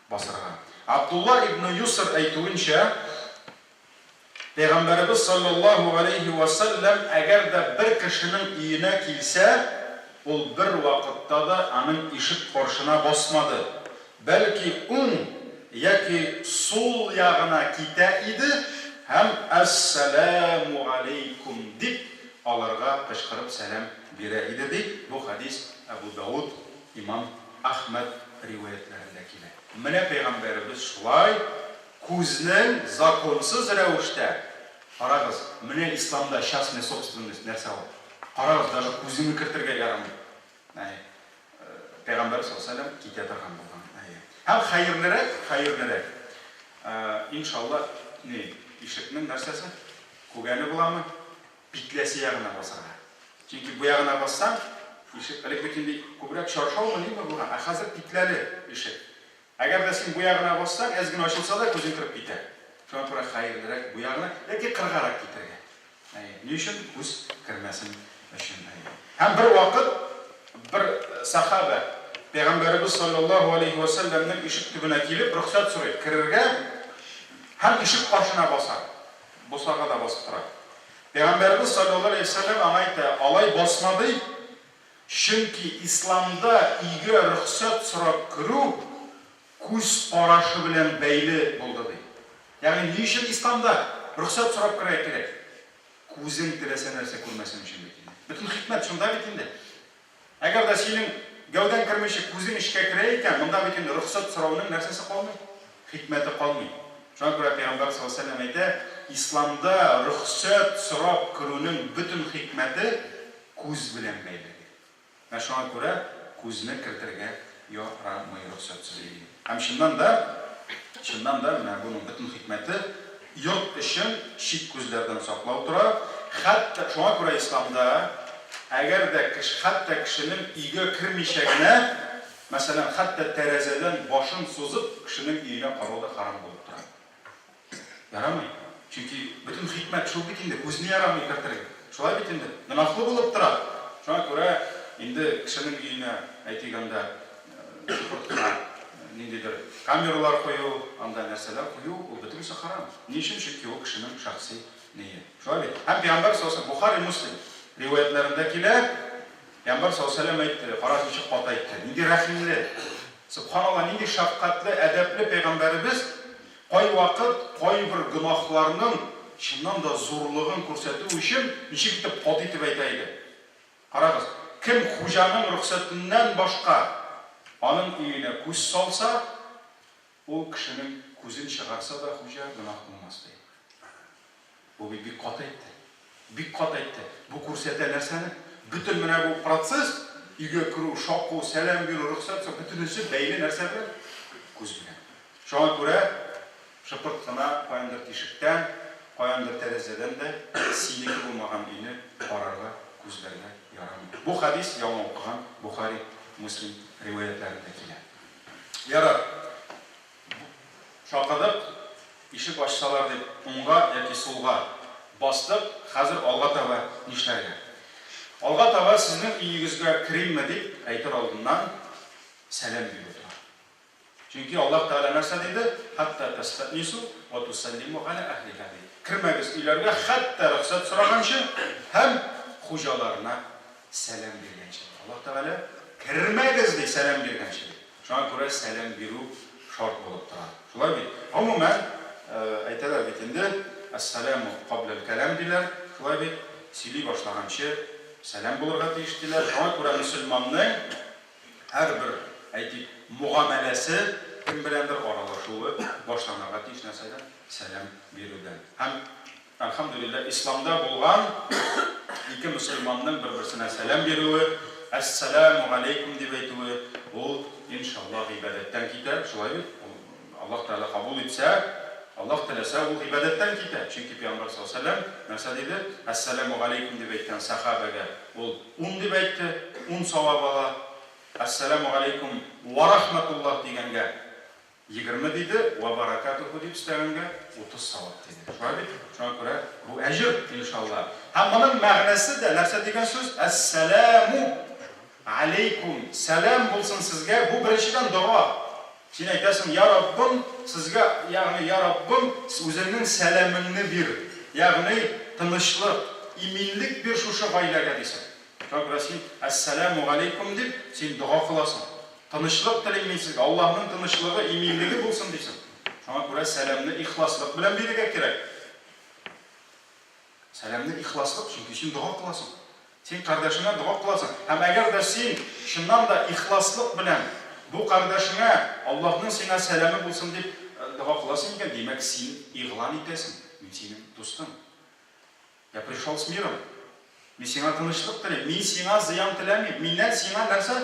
басырға. Абдулла ибн Юср айтуынша, Peygamberimiz sallallahu aleyhi ve sellem eğer de bir kişinin iyine kilse, ol bir vakitte de onun işit korşuna basmadı. Belki yaki sol yağına kite idi, hem esselamu aleykum deyip alarga kışkırıp selam bire idi deyip, bu hadis Ebu Davud, İmam Ahmet rivayetlerindekine. Mine Peygamberimiz şulay, көзінің законсыз рәуіште, қарағыз, міне исламда частный собственность нәрсе ол. Қарағыз, даже көзіңі кіртірге ярамайды. Пейғамбар саллаллаху алейхи кете тұрған болған. Һәм хайырлырек. Иншалла, ешіктің нәрсесі көгәні боламы? Битлесі яғына басарға. Чөнки bu яғына бассаң, ешік әлек бетінде көбірек шаршау ма не болған? Қазір битләлі ешік. Әгер де сен bu яғына бассаң, әзгін ашылса да көзің кіріп кетер. Шуңа тура хайырлырек bu яғына, яки қырғарақ кетерге. Не үшін? Көз кірмәсін үшін. Һәм бір вақыт, бір сахаба, Пейғамбарымыз саллаллаху алейхи ва салламның ишік түбіне келіп, рұқсат сұрайды, кірерге, һәм ишік қаршына басар. Босаға да басып тұрады. Пейғамбарымыз саллаллаху алейхи ва саллам айтты, алай басмады, чөнки исламда үйге рұқсат сұрап кіру көз қарашы білен бәйлі болды дейді. Яғни не үшін исламда рұқсат сұрап кірі керек? Көзің тілесе нәрсе көрмесін үшін бетінде. Бүтін хикмет шында бетінде. Әгер де сенің гәуден кірмеші көзің ішке кірі екен, мұнда бетінде рұқсат сұрауының нәрсесі қалмайды. Хикметі қалмайды. Шуңа көре Пейғамбар саллаллаху алейхи ва саллям айтты, исламда рұқсат сұрап кіруінің бүтін хикметі көз білен бәйлі. Шуңа көре көзіні кіртірге ярамай рұқсатсыз дейді. Һәм шыннан да бұның бүтін хикметі йорт үшін шит көздерден сақлау тұра. Хәтті, шуңа көре исламда, әгер де хәтті кішінің үйге кірмешегіне, мәселен, хәтті тәрәзеден башын созып, кішінің үйіне қаруды харам болып тұра. Ярамай. Чөнки бүтін хикмет шул бетінде, көзіне ярамай кіртірген. Шулай бетінде, нұнақлы болып тұра. Шуңа көре, енді кішінің үйіне әйтегенде нендейдір камералар қою, анда нәрселер қою, ол бітімісі харам. Не үшін? Чөнки ол кішінің шақсы нейі. Шуай бет. Һәм Пейғамбар саллаллаху Бухари Муслим риуаятларында келе, Пейғамбар саллаллаху айтты, қарашыншы қот айтты. Нендей рахимлі, субханалла, нендей шафқатлы, әдәплі Пейғамбарыбыз қой вақыт, қой бір гүнахларының шыннан да зорлығын көрсету үшін неше кетіп қот етіп айтайды. Қарағыз, кім хужаның рұқсатынан башқа аның үйіне көз салса, ол кішінің көзін шығарса да хужа гүнах болмас дейді. Бұл бик қат айтты. Бұл көрсете нәрсені. Бүтін міне бұл процесс Үйге кіру, шаққу, сәлем беру, рұқсат, бүтінісі бәйлі нәрсе білен, көз білен. Шоған көре, шыпыртқына қойындыр тешіктен, қойындыр тәрезеден де сенекі болмаған үйіне барарға, көздерге ярамайды. Бұл хадис яңа оқыған Бухари, Муслим риуаятларында келеді. Ярар, шақыдық, ішік ашсалар деп, оңға яки солға бастық, қазір алға таба нешлерге. Алға таба сіздің үйіңізге кірейме деп айтыр алдынан сәлем беру тұрар. Чүнки Аллах Тағала нәрсе дейді, хатта тастатнису, отусаллиму ғана әхлика дейді. Кірмәгіз үйлерге хатта рұқсат сұрағаншы, һәм құжаларына сәлем бергенші. Аллах Тағала кірмәгіз dey сәлем бергенші. Шоған көре сәлем беру шарт болып тұрар. Шолай бейт. Ғамумен, айталар бетінде, Ассаламу қаблал кәләм дилер. Шолай бейт, сөйлей башлағаншы сәлем болырға тиіштілер. Шоған көре мұсылманның әрбір әйтіп мұғамәләсі кім білендір аралашуы башланарға тиіш нәрседен сәлем беруден. Һәм, әлхамдулилля, исламда болған екі мұсылманның бір-бірсіне сәлем беруі, Ассаламу алейкум деп айтуы, ол иншаллах ибадеттен кетер. Шолай бейт, Аллах Тағала қабул етсе, Аллах тілесе ол ибадеттен кетер. Чүнки Пейғамбар саллаллаху алейхи ва саллям нәрсе дейді, Ассаламу алейкум деп айтқан сахабаға ол 10 деп айтты, 10 сауап ала. Ассаламу алейкум ва рахматуллах дегенге 20 дейді, ва баракатуху деп істегенге 30 сауап дейді. Шолай бейт, шоған көре бұл әжір, иншаллах. Һәм мұның мәғнесі де нәрсе деген сөз, Ассаламу алейкум, сәлем болсын сізге, бұл біріншіден дұға. Сен айтасың, я Раббым, сізге, яғни, я Раббым, өзіңнің сәлеміңні бер. Яғни, тынышлық, иминлік бер шушы ғайләге дейсің. Шоған сен, Ассаламу алейкум деп, сен дұға қыласың. Тынышлық тілеймін сізге, Аллахның тынышлығы, иминлігі болсын дейсің. Шоған көре сәлемні ихласлық білен беруге керек. Сәлемні ихласлық, çünkü сен дұға қыласың. Сен қардашыңа дұға қыласың. Һәм әгер де сен шыннан да ихласлық білен бұл қардашыңа Аллахның сеңа сәлемі болсын деп дұға қыласың екен, демек сен иғлан етесің. Мен сенің достың. Я пришел с миром. Мен сеңа тынышлық тілеймін. Мен сеңа зиян тілемеймін. Менен сеңа нәрсе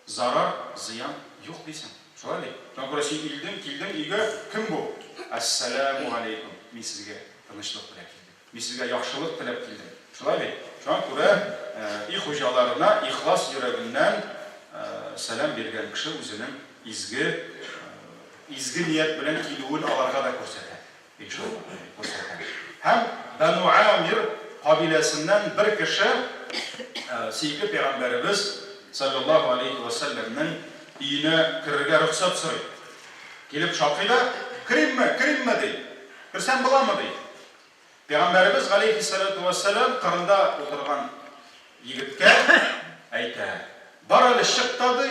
зарар, зиян жоқ дейсің. Шолай дейді. Содан көре сен келдің үйге кім бұл? Ассаламу алейкум. Мен сізге тынышлық тілеп келдім. Мен сізге яқшылық тілеп келдім. Шолай дейді. Содан көре үй қожаларына ихлас жүрегінен сәлем берген кіші өзінің изгі ниет білен келуін аларға да көрсетеді. Һәм Бану Амир қабилесінен бір кіші сейкі пейғамбарыбыз саллаллаху алейхи ва салламның үйіне кірге рұқсат сұрайды. Келіп шақида, кірейме дейді. Кірсен бола ма дейді. Пейғамбарыбыз алейхиссалату вассалам қырында отырған егітке айта, бар әлі шықтады,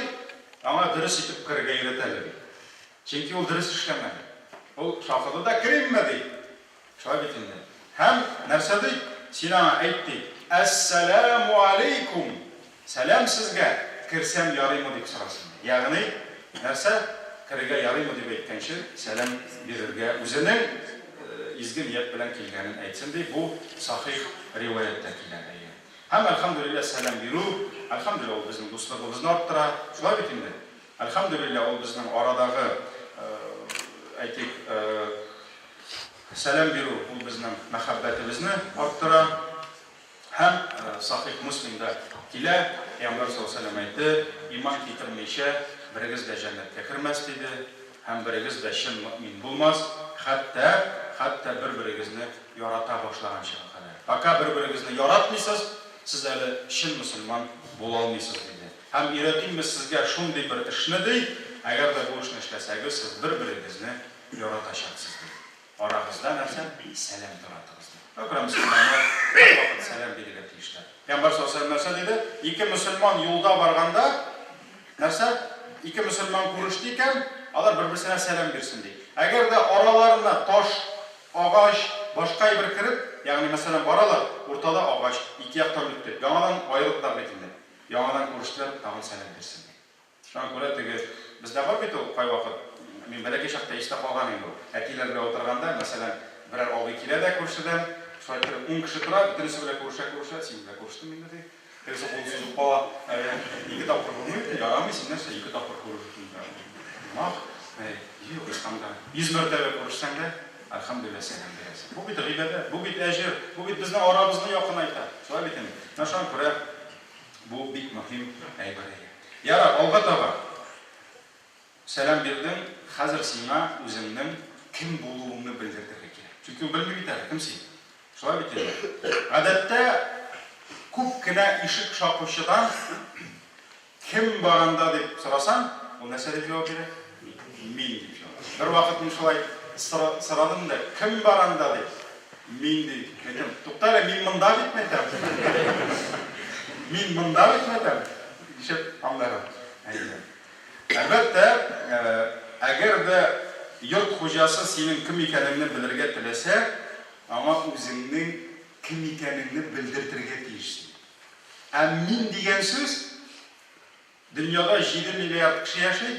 аңа дұрыс етіп кірге үйретәлі. Чөнки ол дұрыс ішлемеді. Ол шақыды да кірейме дейді. Шолай бетінде. Һәм нәрсе дейді, сен аңа айт дейді, Ассаламу алейкум, сәлем сізге, кірсем яраймы деп сұрасың. Яғни, нәрсе кірге яраймы деп айтканшы, сәлем берерге өзінің изгі ниет білен келгенін айтсын дейді. Бұл сахих риуаятта келген. Һәм әлхамдулилля сәлем беру, әлхамдулилля ол біздің достығымызды арттыра. Шулай бетінде. Әлхамдулилля ол біздің арадағы айтайық сәлем беру, ол біздің мәхаббәтімізді арттыра. Һәм сахих Муслимда келе, Пейғамбар саллаллаху алейхи ва саллям айтты, иман келтірмейше бірігіз де жәннатқа кірмес дейді, һәм бірігіз де шын муъмин болмас, хатта бір-бірігізді ярата башлағанша қадар. Пока бір-бірігізді яратмайсыз, сіз әлі шын мұсылман бола алмайсыз дейді. Һәм үйретейміз сізге шундай бір ішні дейді, әгер де бұл ішні ішлесәгіз, сіз бір-бірігізді яраташақсыз дейді. Арағызда нәрсе сәлем тұратығыз дейді. Өкірі мұсылманға вақыт сәлем беруге тиішлі. Пейғамбар саллаллаху алейхи ва саллям нәрсе дейді, екі мұсылман жолда барғанда нәрсе, екі мұсылман көрішті екен, алар бір-бірсіне сәлем берсін дейді. Әгер де араларына таш, ағаш, башқа бір кіріп, яғни мәселен баралар, ортада ағаш, екі яқтан өтті. Яңадан айрылықтар бетінде. Яңадан көріштілер, тағын сәлем берсін дейді. Шоған көре теге бізде бар бет ол қай вақыт. Мен бәләке шақта есте қалған енді. Әкелерге отырғанда, мәселен, бірер алғы келеді көршіден, шулай тұрып 10 кіші тұрады, бірісі біле көріше, сен біле көріштің менде де. Бірісі қол созып бала, екі тапқыр көрмейді, ярамайсың нәрсе, екі тапқыр көріп мақ, исламда 100 мәртебе көрсең де, алхамдулилlah сәлем бересің. Бұл бит ғибадат, бұл бит әжір, бұл бит біздің арабызны якын айта. Шулай бит инде. Нашан күрә бұл бик мөһим әйбер. Яра, алга таба. Сәлем бердең, хәзер сиңа үзеңнең ким булуыңны белдерергә кирәк. Чөнки ул белми бит әле, ким син? Шулай бит инде. Гадәттә күп кенә ишек шакучыдан ким баранда дип сорасаң, ул нәрсә дип җавап бирә? Мин дип җавап. Бер вакыт мин шулай сорадым да, ким баранда дип, мин дип әйтәм. Туктале, мин монда дип әйтәм. Мин монда дип әйтәм. Ишеп аңларам. Әлбәттә, әгәр дә йорт хуҗасы синең ким икәнеңне белергә теләсә, аңа үзеңнең ким икәнеңне белдертергә тиешсең. Ә мин дигән сүз дөньяда 7 миллиард кеше яши,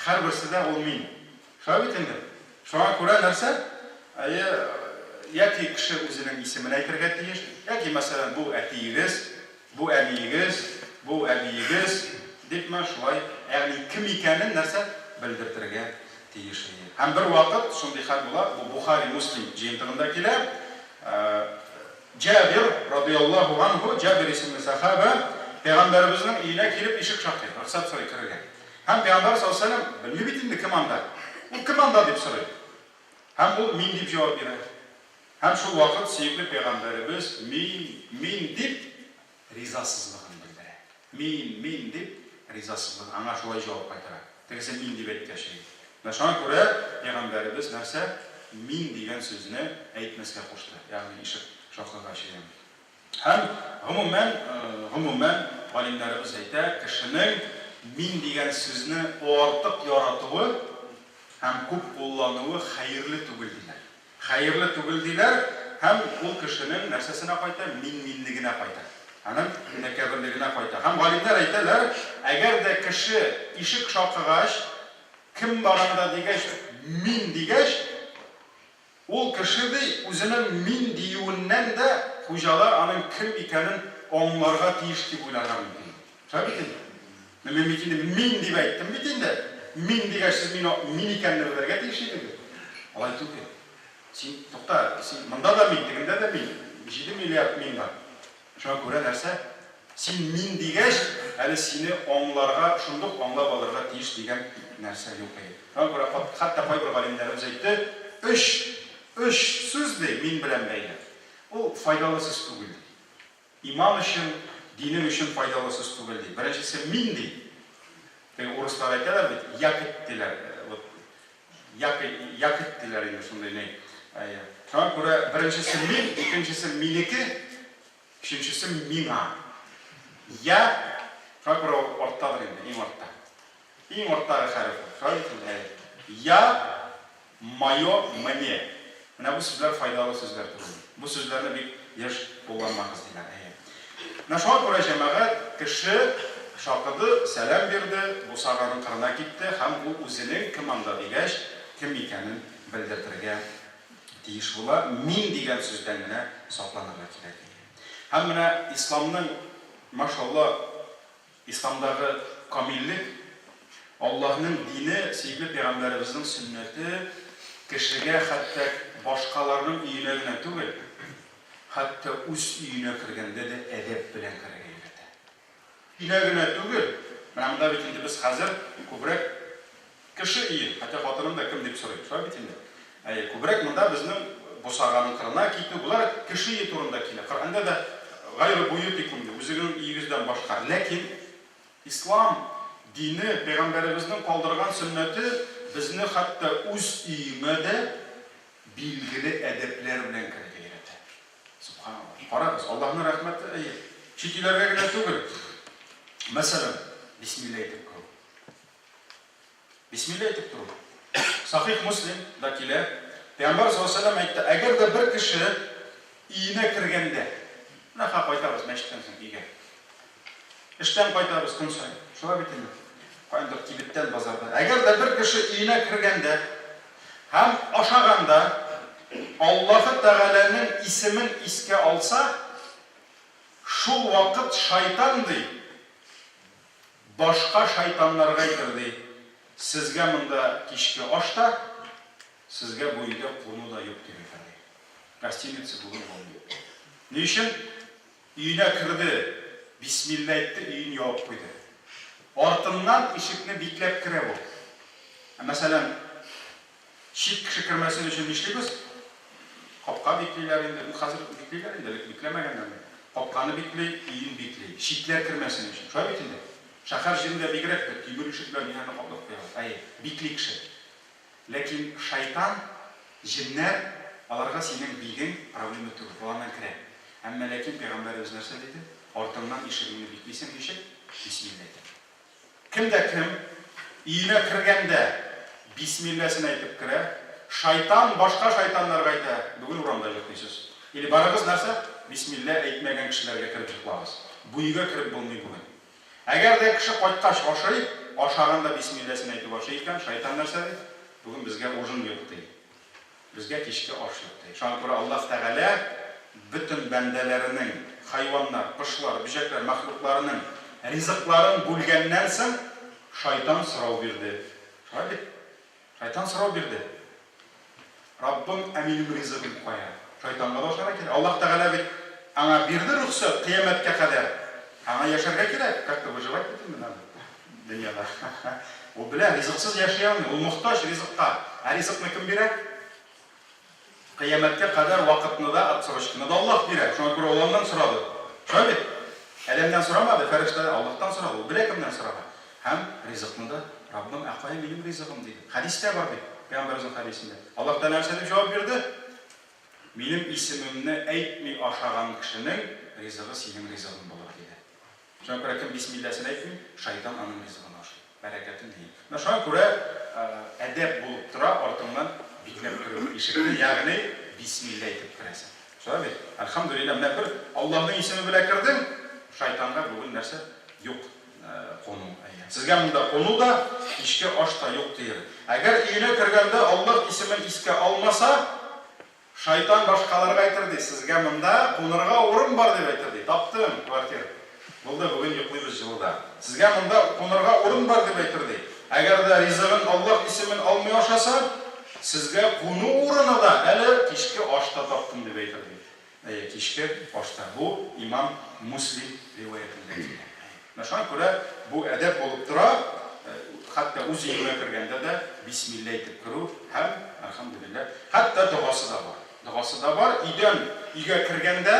һәрберсе дә ул мин. Шулай бит инде. Шуңа күрә нәрсә? Яки кеше үзенең исемен әйтергә тиеш, яки мәсәлән бу әтиегез, бу әбиегез, бу әбиегез дип шулай, ягъни ким икәнен нәрсә белдертергә тиеш. Һәм бер вакыт шундый хәл була, бу Бухари Муслим җыентыгында килә. Җабир радиллаһу анһу, Җабир исемле сахаба, Пәйгамбәребезнең өенә килеп ишек шакый, рөхсәт сорый кергән. Һәм Пәйгамбәр саллаллаһу алейһи ва саллям белми бит инде кем анда. Ул кем анда дип сорый. Һәм ул мин дип җавап бирә. Һәм шул вакыт сөекле Пәйгамбәребез мин дип ризасызлыгын белдерә. Мин дип ризасызлыгын аңа шулай җавап кайтара. Тегесе мин дип әйткәч. Шуңа күрә Пәйгамбәребез нәрсә мин дигән сүзне әйтмәскә кушты. Ягъни ишек шакыгач. Һәм гомумән галимнәребез әйтә, кешенең мин дигән сүзне артык яратуы һәм күп куллануы хәерле түгел диләр. Хәерле түгел диләр һәм ул кешенең нәрсәсенә кайта, минлегенә кайта. Аның тәкәбберлегенә кайта. Һәм галимнәр әйтәләр, әгәр дә кеше ишек шакыгач, кем баранда дигәч, мин дигәч, ул кеше үзенең мин диюеннән дә хуҗалар аның кем икәнен аңларга тиеш дип уйларга мөмкин. Шулай бит инде. Мин дип әйттем бит инде. Мин дигәч, сез мин икәнне белергә тиеш идегез. Алай түгел. Син тукта, син монда да мин, тегендә дә мин. 7 миллиард мин бар. Шуңа күрә нәрсә? Син мин дигәч, әле сине аңларга, шундук аңлап алырга тиеш дигән нәрсә юк иде. Шуңа күрә хәтта кайбер галимнәребез әйтте, 3 сүз мин белән бәйле. Ул файдалы сүз түгел. Иман өчен, динең өчен файдалы сүз түгел ди. Беренчесе мин ди. Урыслар әйтәләр бит, якыт диләр. Якыт диләр инде шундый ни. Шуңа күрә беренчесе мин, икенчесе минеке, өченчесе миңа. Я, шуңа күрә ортадыр инде, иң ортта. Иң орттагы хәреф. Шулай итеп, я, моё, мне. Менә бу сүзләр файдалы сүзләр түгел. Бу сүзләрне бик еш кулланмагыз диләр. Шуңа күрә җәмәгать кеше шакыды, сәлам бирде, бусаганың кырына китте һәм ул үзенең кем анда дигәч, кем икәнен белдертергә тиеш була. Мин дигән сүздән генә сакланырга кирәк. Һәм менә исламның, машалла, исламдагы камиллек, Аллаһның дине, сөйкле Пәйгамбәребезнең сөннәте кешегә хәтта башкаларның өенә генә түгел, хәтта үз өенә кергәндә дә әдәп белән кергән егет. Өенә генә түгел, менә монда бит инде без хәзер күбрәк кеше өе, хәтта хатыным да кем дип сорый. Шулай бит инде. Күбрәк монда безнең бусаганың кырына китү, булар кеше өе турында килә. Коръәндә дә гайры буютикум дип, үзегезнең өегездән башка. Ләкин ислам дине, Пәйгамбәребезнең калдырган сөннәте безне хәтта үз өеңә дә билгеле әдәпләр белән кергән егет. Субханаллаһ. Карагыз, Аллаһның рәхмәте читиләргә генә түгел. Мәсәлән, бисмилла әйтеп тору. Бисмилла әйтеп тору. Сахих Муслим да килә. Пәйгамбәр саллаллаһу алейһи ва саллям әйтте, әгәр дә бер кеше өенә кергәндә, менә кайтабыз мәчеттән соң өйгә. Эштән кайтабыз көн сайын. Шулай бит инде. Кайдыр кибеттән базарда. Әгәр дә бер кеше өенә кергәндә һәм ашаганда Аллаһ Тәгаләнең исемен искә алса, Шул вакыт шайтан ди, башка шайтанларга әйтер ди, сезгә монда кичке ашта, сезгә бу өйдә куну да юк дип әйтер ди. Гостиница бүген булмый. Ни өчен? Өенә керде, бисмилла әйтте, өен ябып куйды. Артыннан ишекне бикләп керә бу. Мәсәлән, чит кеше кермәсен өчен нишлибез? Капка биклиләр инде, хәзер биклиләр инде, бикләмәгәннәр. Капканы бикли, өен бикли. Читләр кермәсен өчен. Шулай бит инде. Шәһәр җирендә бигрәк тимер ишекләр янына каплап куя. Бикли кеше. Ләкин шайтан, җиннәр аларга синең бигең проблема түгел, булардан керә. Әмма ләкин пәйгамбәрбез нәрсә диде? Артыңнан ишегеңне биклисең ишек, бисмилла әйтә. Кем дә кем өенә кергәндә бисмилласын әйтеп керә, шайтан башка шайтаннарга әйтә, бүген урамда юк дисез. Или барыгыз нәрсә? Бисмилла әйтмәгән кешеләргә кереп йоклагыз. Бу өйгә кереп булмый бүген. Әгәр дә кеше кайткач ашый, ашаганда бисмилласын әйтеп ашый икән, шайтан нәрсә ди? Бүген безгә ужин юк ди. Безгә кичке аш юк ди. Шуңа күрә Аллаһ Тәгалә bütün бәндәләренең, хайваннар, кошлар, бөҗәкләр, мәхлукларының ризыкларын бүлгәннән соң шайтан сорау бирде. Шулай бит? Шайтан сорау бирде. Раббым минем ризыгым кая? Шайтанга да ошара кирәк. Аллаһ Тәгалә бит аңа бирде рөхсәт кыямәткә кадәр. Аңа яшәргә кирәк, как-то выживать бит надо. Дөньяда. Ул белә ризыксыз яши алмый, ул мохтаҗ ризыкка. Ризыкны кем бирә? Кыямәткә кадәр вакытны да, отсрочканы да Аллаһ бирә. Шуңа күрә Аллаһтан сорады. Шулай бит? Әлемнән сорамады, фәрештәләр Аллаһтан сорады. Ул белә кемнән сораган. Һәм ризыкны да Раббым акая минем ризыгым диде. Хадистә бар бит. Пәйгамбәрнең хадисендә. Аллаһ Тәгалә нәрсә дип җавап бирде? Минем исемемне әйтми ашаган кешенең ризыгы синең ризыгың булыр диде. Шуңа күрә кем бисмилласын әйтми, шайтан аның ризыгын ашый. Бәрәкәтен ди. Шуңа күрә әдәп булып тора, артыңнан бикләп керү ишекне, ягъни бисмилла әйтеп керәсең. Шулай бит? Әлхәмдүлиллаһ, менә бер Аллаһның исеме белән кирдең, шайтанга бүген нәрсә юк куну. Сезгә монда куну да, кичке аш та юк дияр. Әгәр өенә кергәндә Аллаһ исемен искә алмаса, шайтан башкаларга әйтер ди, сезгә монда кунырга урын бар дип әйтер ди. Таптым квартира. Булды, бүген йоклыйбыз җылда. Сезгә монда кунырга урын бар дип әйтер ди. Әгәр дә ризыгын Аллаһ исемен алмый ашаса, сезгә куну урыны да әле кичке ашта таптым дип әйтер ди. Кичке ашта. Бу имам Муслим риваятында. Шуңа күрә бу әдәп булып тора. Хәтта үз өенә кергәндә дә бисмилла әйтеп керү һәм әлхәмдүлиллаһ. Хәтта дугасы да бар. Дугасы да бар. Өйгә кергәндә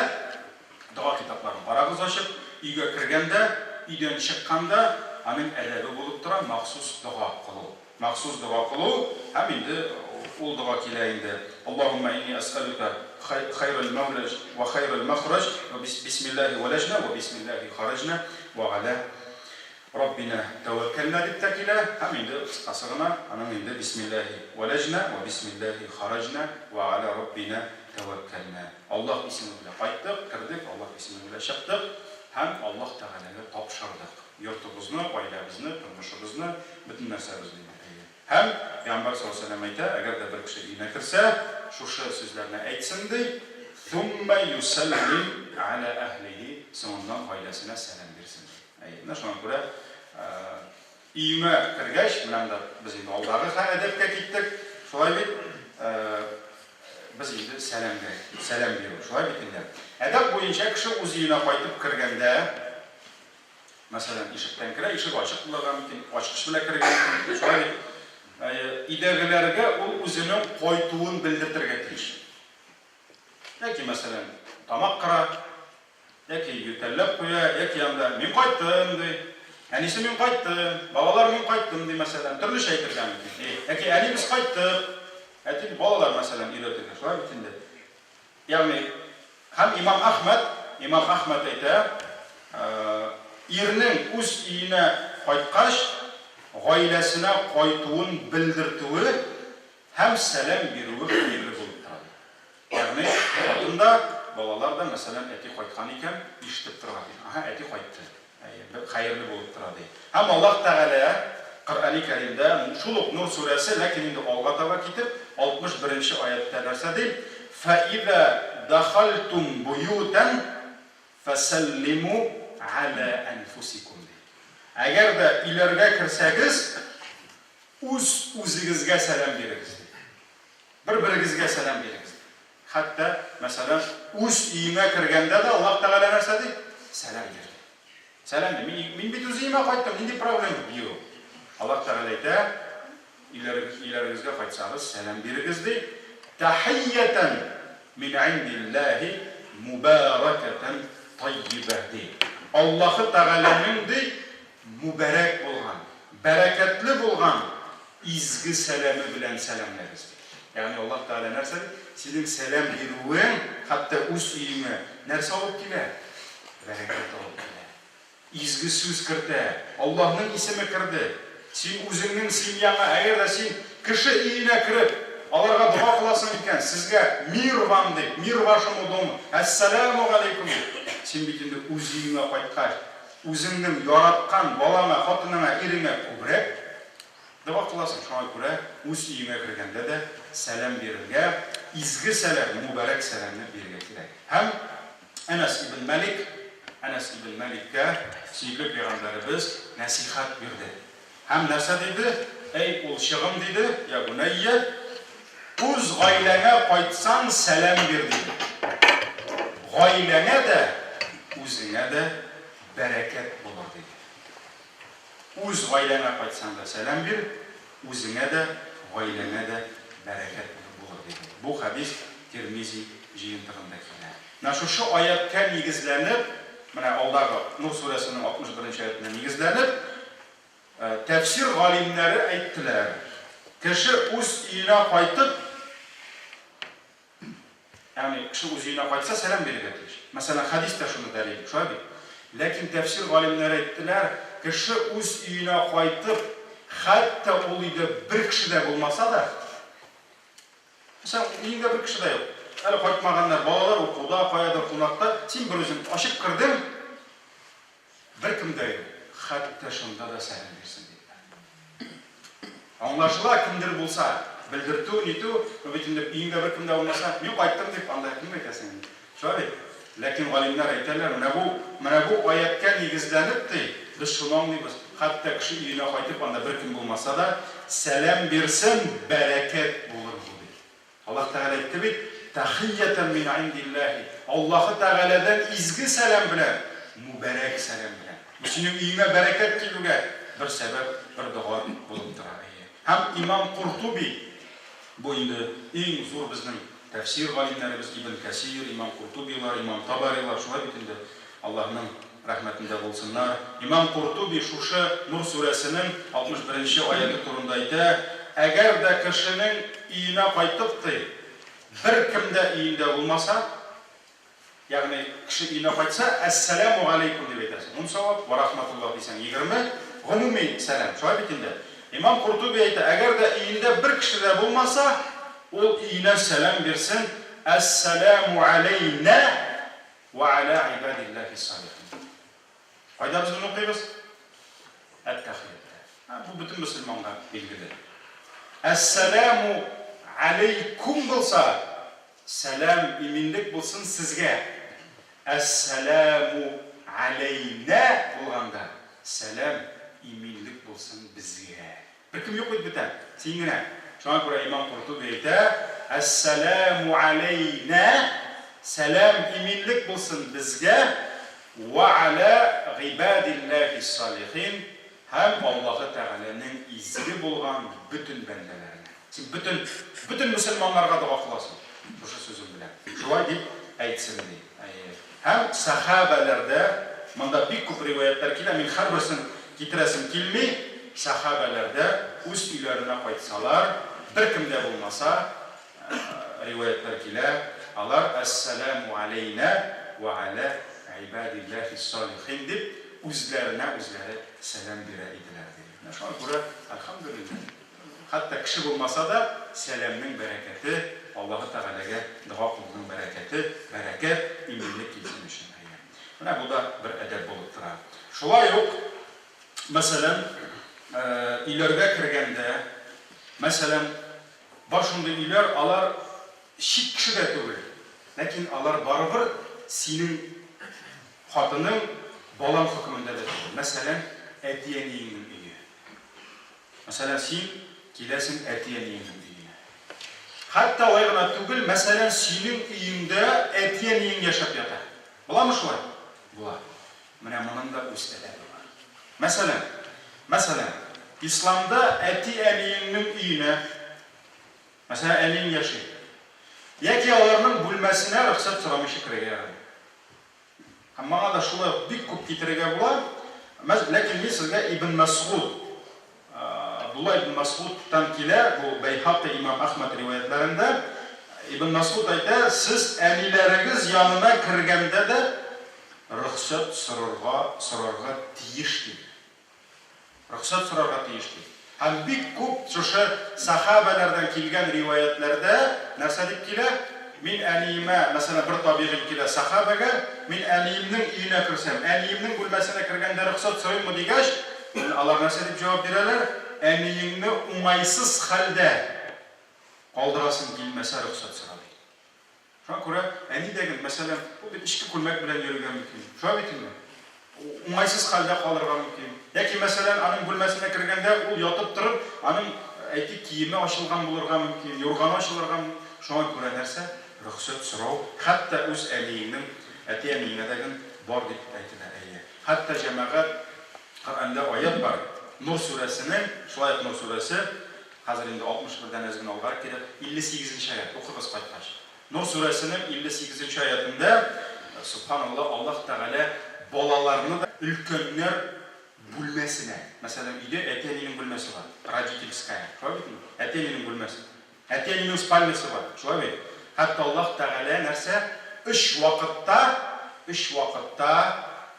дуга китапларын карагыз ачып, өйгә кергәндә, өйдән чыкканда аның әдәбе булып тора, махсус дуга кылу. Махсус дуга кылу һәм инде ул дуга килә инде. Аллаһумма инни ас'алука хайрал мавлаж ва хайрал махраҗ ва бисмиллаһи валajna ва бисмиллаһи харajna ва ала Rabbina tawakkalna дип тә килә. Һәм инде кысасына аның инде бисмиллаһи валajna ва бисмиллаһи харajna ва ала Rabbina tawakkalna. Аллаһ исеме белән кайттык, кирдек, Аллаһ исеме белән чыктык һәм Аллаһ Тәгаләгә тапшырдык. Йортыбызны, гаиләбезне, тормышыбызны, бөтен нәрсәбезне. Һәм Пәйгамбәр саллаллаһу алейһи ва сәллям әйтә, әгәр дә бер кеше өенә керсә, шушы сүзләрне әйтсен ди, "Сумма юсаллим ала ахлиhi", соңыннан гаиләсенә сәлам бирсен. Менә шуңа күрә өемә кергәч, менә без инде алдагы әдәпкә киттек. Шулай бит, без инде сәлам бирү. Шулай бит инде. Әдәп буенча кеше үз өенә кайтып кергәндә, мәсәлән, ишектән керә, ишек ачык булырга мөмкин, ачкыч белән кергән мөмкин. Шулай бит. Идәгеләргә ул үзенең кайтуын белдертергә тиеш. Яки мәсәлән, тамак кыра, яки ютәлләп куя, яки янда мин кайттым ди. Әнисе мин кайттым, балалар мин кайттым ди мәсәлән, төрлечә әйтергә мөмкин. Яки әни без кайттык. Әти балалар мәсәлән өйрәтергә. Шулай бит инде. Ягъни һәм Имам Ахмад әйтә, ирнең үз өенә кайткач, гаиләсенә кайтуын белдертүе һәм сәлам бирүе хәерле булып тора. Ягъни хатында балалар да мәсәлән әти кайткан икән, ишетеп торган. Әти кайтты. Хәерле булып тора ди. Һәм Аллаһ Тәгалә Коръәни Кәримдә шул ук Нур сүрәсе, ләкин инде алга таба китеп 61-нче аятта нәрсә ди? "Фа иза дахалтум буютан فَسَلِّمُوا عَلَى أَنفُسِكُمْ. Agar da uylarga kirsangiz, o'zingizga salom beriniz. Bir-biringizga salom beriniz. Hatta masalan, o'z uyingga kirganda da Alloh taolo narsa deydi? Salom berdi. Salom de, men bit o'zimga qaytdim, endi problem yo'q. Alloh taolo aytadi, uylaringizga qaytsangiz salom beriniz deydi. Tahiyyatan min indillahi mubarakatan tayyibah deydi. Alloh taoloning deydi mübarek bo'lgan, barakatli bo'lgan izgi salami bilan salomlaymiz. Ya'ni Alloh taolo narsa sizning salom beruing hatto o'z uyingga narsa olib keladi. Barakat olib keladi. Izgi so'z kirdi. Allohning ismi kirdi. Sen o'zingning simyangga agarda sen kishi uyina kirib, ularga duo qilasan ekan, sizga mir vam deb, mir вашим дому. Assalomu alaykum. Sen bitinda o'zingga qaytqach, o'zingning yaratgan bolanga, xotiningga, eringga ko'proq duo qilasan. Shunga ko'ra o'z uyingga kirganda da salom berilga, izgi salom, muborak salomni berga kerak. Ham Anas ibn Malikga suyukli payg'ambarimiz nasihat berdi. Ham narsa dedi, ey o'lshig'im dedi, ya bunayya, o'z oilangga qaytsan salom ber dedi. Oilangga da, o'zingga da barakat bo'lar dedi. O'z oilangga qaytsan da salom ber, o'zingga da, oilangga da barakat bo'lar dedi. Bu hadis Tirmizi jiyintig'ida keladi. Mana shu oyatga negizlanib, mana oldagi Nur surasining 61-oyatiga negizlanib, tafsir olimlari aytdilar. Kishi o'z uyiga qaytib, ya'ni kishi o'z uyiga qaytsa salom beradi. Masalan, hadisda shuni dalil shuadi. Lekin tafsir olimlari aytdilar, kishi o'z uyiga qaytib, hatto u uyda bir kishida bo'lmasa-da, masalan, uyingda bir kishida yo'q. Hali qaytmaganlar, bolalar o'quvda, qoyada, qonaqda, sen bir o'zing oshib kirding, bir kimda yo'q. Hatta shunda da salom bersin dedilar. Anlaşılar kimdir bo'lsa, bildirtu, nitu, bitimda uyingda bir kimda bo'lmasa, men qaytdim deb Alloh kim aytasan? Shunday. Lekin olimlar aytadilar, mana bu oyatga negizlanibdi. Biz shuni anglaymiz. Hatta kishi uyiga qaytib, unda bir kim bo'lmasa-da, salom bersin, barakat bo'lar dedi. Alloh taolo aytdi, tahiyyatan min indillahi. Alloh taoladan izgi salom bilan, muborak salom bilan. Sening uyingga barakat kelguga bir sabab, bir duo bo'lib turadi. Ham Imom Qurtubi bu endi eng zo'r bizning tafsir olimlarimiz Ibn Kasir, Imom Qurtubilar, Imom Tabarilar shu bitinda Allohning rahmatida bo'lsinlar. Imom Qurtubi shusha Nur surasining 61-oyati turida aytadi, agarda kishining uyina qaytibdi, bir kimda uyida bo'lmasa, ya'ni kishi uyina qaytsa, assalomu alaykum deb aytasiz. Unsavob va rahmatulloh desan 20 umumiy salom. Shu bitinda Imom Qurtubi aytadi, agarda uyida bir kishida bo'lmasa, u uyina salom bersin, assalomu alayna va ala ibadillahis solihin. Qayda biz buni o'qiymiz? At-tahiyat. Bu butun musulmonlar belgili. Assalomu alaykum bo'lsa, salom iminlik bo'lsin sizga. Assalomu alayna bo'lganda, salom iminlik bo'lsin bizga. Bir kim yo'q edi bitan. Singina. Shunga ko'ra Imom Qurtubi aytadi, assalomu alayna, salom iminlik bo'lsin bizga va ala ibadillahis solihin, ham Alloh taolaning izgi bo'lgan butun bandalarga. Siz butun musulmonlarga duo qilasiz. O'sha so'zim bilan. Shunday deb aytsin deydi. Ham sahobalarda menda bir ko'p rivoyatlar keladi, men har birisini keltirasim kelmay, sahobalarda o'z uylariga qaytsalar, bir kimda bo'lmasa, rivoyatlar keladi, ular assalomu alayna va ala ibadillahis solihin deb o'zlari salom berar edilar dedi. Shunga ko'ra alhamdulillah, hatto kishi bo'lmasa-da salomning barakati, Alloh taolaga duo qilgan barakat iminlik kelsin shunday. Mana bu da bir adab bo'lib turadi. Shunday yo'q. Masalan, uylarga kirganda, masalan, boshunda uylar ular shik kishida to'g'ri. Lekin ular baribir sening Хатының балам хөкемендә дә түгел. Мәсәлән, әти-әниеңнең өе. Мәсәлән, син киләсең әти-әниеңнең өенә. Хәтта алай гына түгел, мәсәлән, синең өеңдә әти-әниең яшәп ята. Буламы шулай? Була. Менә моның да үз әдәбе бар. Мәсәлән, исламда әти-әниеңнең өенә, мәсәлән, әниң яши. Яки аларның бүлмәсенә рөхсәт сорамыйча керергә ярамый. Һәм моңа да шулай бик күп китерергә була. Ләкин мин сезгә Ибн Масгуд, Абдулла ибн Масгудтан килә, бу Байхақи Имам Ахмад риваятларында Ибн Масгуд әйтә, сез әниләрегез янына кергәндә дә рөхсәт сорарга тиеш ди. Рөхсәт сорарга тиеш ди. Һәм бик күп шушы сахабалардан килгән риваятларда нәрсә дип килә? Мин әниемә, мәсәлән, бер табигый килә сахабага, мин әниемнең өенә керсәм, әниемнең бүлмәсенә кергәндә рөхсәт сорыйммы дигәч, алар нәрсә дип җавап бирәләр? Әниеңне уңайсыз хәлдә калдырасың килмәсә рөхсәт сора ди. Шуңа күрә әни дәгән, мәсәлән, бу бит ичке күлмәк белән йөрергә мөмкин. Шулай битме? Уңайсыз хәлдә калырга мөмкин. Яки мәсәлән, аның бүлмәсенә кергәндә ул ятып торып, аның әйтик киеме ачылган булырга мөмкин, юрганы ачылырга мөмкин. Шуңа күрә нәрсә? Рөхсәт сорау, хәтта үз әниеңнең, әти-әниеңә дәгән бар дип әйтелә. Хәтта җәмәгать Коръәндә аят бар. Нур сүрәсенең, шулай Нур сүрәсе, хәзер инде 61-дән әз генә алгарак килә, 58-нче аят укыгыз кайткач. Нур сүрәсенең 58-нче аятында Субханаллах, Аллаһ Тәгалә балаларны да өлкәннәр бүлмәсенә, мәсәлән, өйдә әти-әнинең бүлмәсе бар, родительская, шулай битме? Әти-әнинең бүлмәсе. Әти-әнинең спальнясы бар, шулай бит? Хәтта Аллаһ Тәгалә нәрсә? Өч вакытта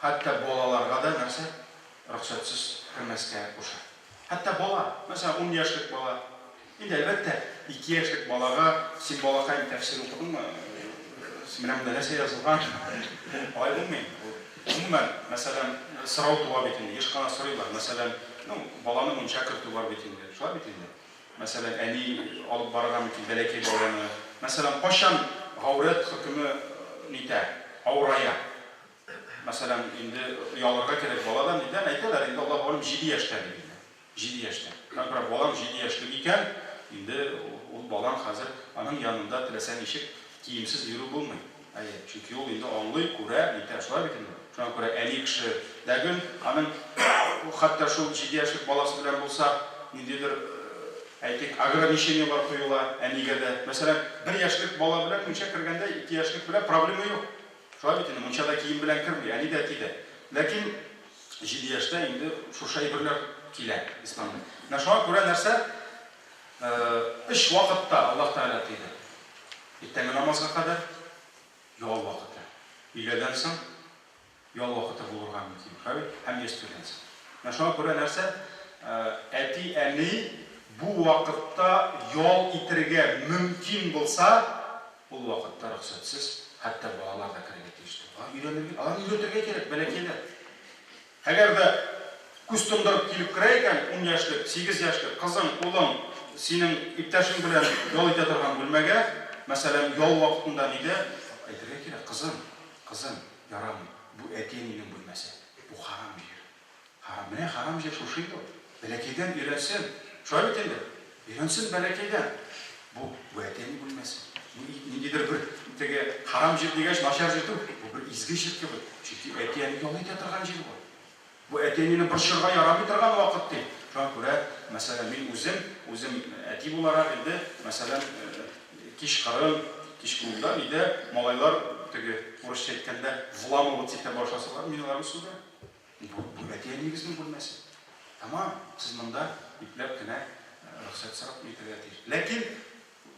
хәтта балаларга да нәрсә? Рөхсәтсез кирмәскә куша. Хәтта бала, мәсәлән, 10 яшьлек бала. Инде әлбәттә 2 яшьлек балага син балакай тәфсир укыдыңмы? Менә монда нәрсә язылган? Алай булмый. Гомумән, мәсәлән, сорау туа бит инде, еш кына сорыйлар. Мәсәлән, баланы мунча кертү бар бит инде. Шулай бит инде. Мәсәлән, әни алып барган мөмкин бәләкәй баланы. Мәсәлән, кашан гаурат хөкеме нитә? Аурая. Мәсәлән, инде ялырга кирәк баладан нидән әйтәләр? Инде Аллаһ алым 7 яшьтә диде. 7 яшьтә. Хәзер балам 7 яшьлек икән, инде ул балам хәзер аның янында теләсә ничек киемсез йөрү булмый. Чөнки ул инде аңлый, күрә, нитә, шулай бит инде. Шуңа күрә әни кеше дәгән, аның хәтта шул 7 яшьлек баласы белән булса, ниндидер әйтик, ограничениялар куела әнигә дә. Мәсәлән, 1 яшьлек бала белән мунча кергәндә 2 яшьлек белән проблема юк. Шулай бит инде, мунчада кием белән кирми, әни дә тиде. Ләкин 7 яшьтә инде шушы әйберләр килә исламда. Шуңа күрә нәрсә? 3 вакытта Аллаһ Тәгалә тиде. Иртәнге намазга кадәр ял вакыты. Өйләдән соң ял вакыты булырга мөмкин. Һәм ястүдән соң. Шуңа күрә нәрсә? Әти-әни бу вакытта ял итәргә мөмкин булса, ул вакытта рөхсәтсез хәтта балалар да кирәк тиеш. Аларны өйрәтергә кирәк, бәләкәйләр. Әгәр дә күз тондырып килеп керә икән, 10 яшьлек, 8 яшьлек кызың, улың синең иптәшең белән ял итә торган бүлмәгә, мәсәлән, ял вакытында нидә әйтергә кирәк? Кызым, ярамый. Бу әти-әнинең бүлмәсе. Бу харам җир. Менә харам җир шушы инде. Бәләкәйдән өйрәнсен. Шулай бит инде. Өйрәнсен бәләкәйдән. Бу әти-әни бүлмәсе. Ниндидер бер теге харам җир дигәч, начар җир түгел. Бу бер изге җир кебек. Чөнки әти-әни ял итә торган җир бу. Бу әти-әнине борчырга ярамый торган вакыт ди. Шуңа күрә, мәсәлән, мин үзем әти буларак инде, мәсәлән, кич клубда иде малайлар теге урысча әйткәндә вламывать итә башласалар, мин аларны сүзләр. Бу әти-әнигезнең бүлмәсе. Тамам, сез монда ипләп кенә рөхсәт сорап итәргә тиеш. Ләкин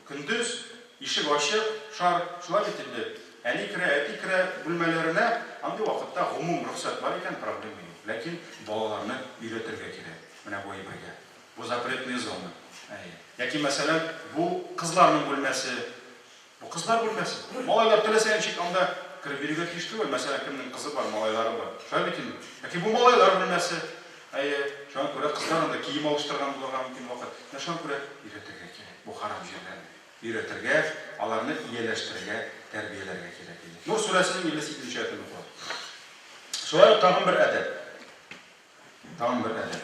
көндез ишек ачык, шулай бит инде. Әни керә, әти керә бүлмәләренә, андый вакытта гомум рөхсәт бар икән, проблема юк. Ләкин балаларны өйрәтергә кирәк. Менә бу әйбергә. Бу запретный зона. Яки мәсәлән, бу кызларның бүлмәсе. Бу кызлар бүлмәсе. Малайлар теләсә ничек анда киреп йөрергә тиеш түгел. Мәсәлән, кемнең кызы бар, малайлары бар. Шулай бит инде. Яки бу малайлар бүлмәсе. Шуңа күрә кызларны да кием алыштырган булырга мөмкин вакыт. Шуңа күрә өйрәтергә кирәк. Бу харам җирләрне Шулай тагын бер әдәп. Тагын бер әдәп.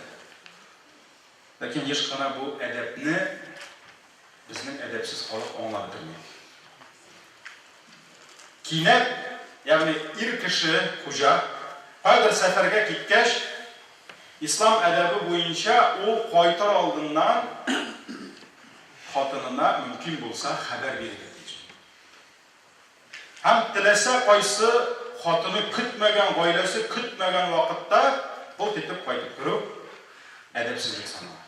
Ләкин еш кына бу әдәпне безнең әдәпсез халык аңлап бетерми. Кинәт, ягъни ир кеше, хуҗа, кайдыр сәфәргә киткәч, ислам әдәбе буенча ул кайтыр алдыннан хатынына мөмкин булса хәбәр бирергә тиеш. Һәм теләсә кайсы хатыны көтмәгән, гаиләсе көтмәгән вакытта ул титеп кайтып тору әдәпсезлек санала.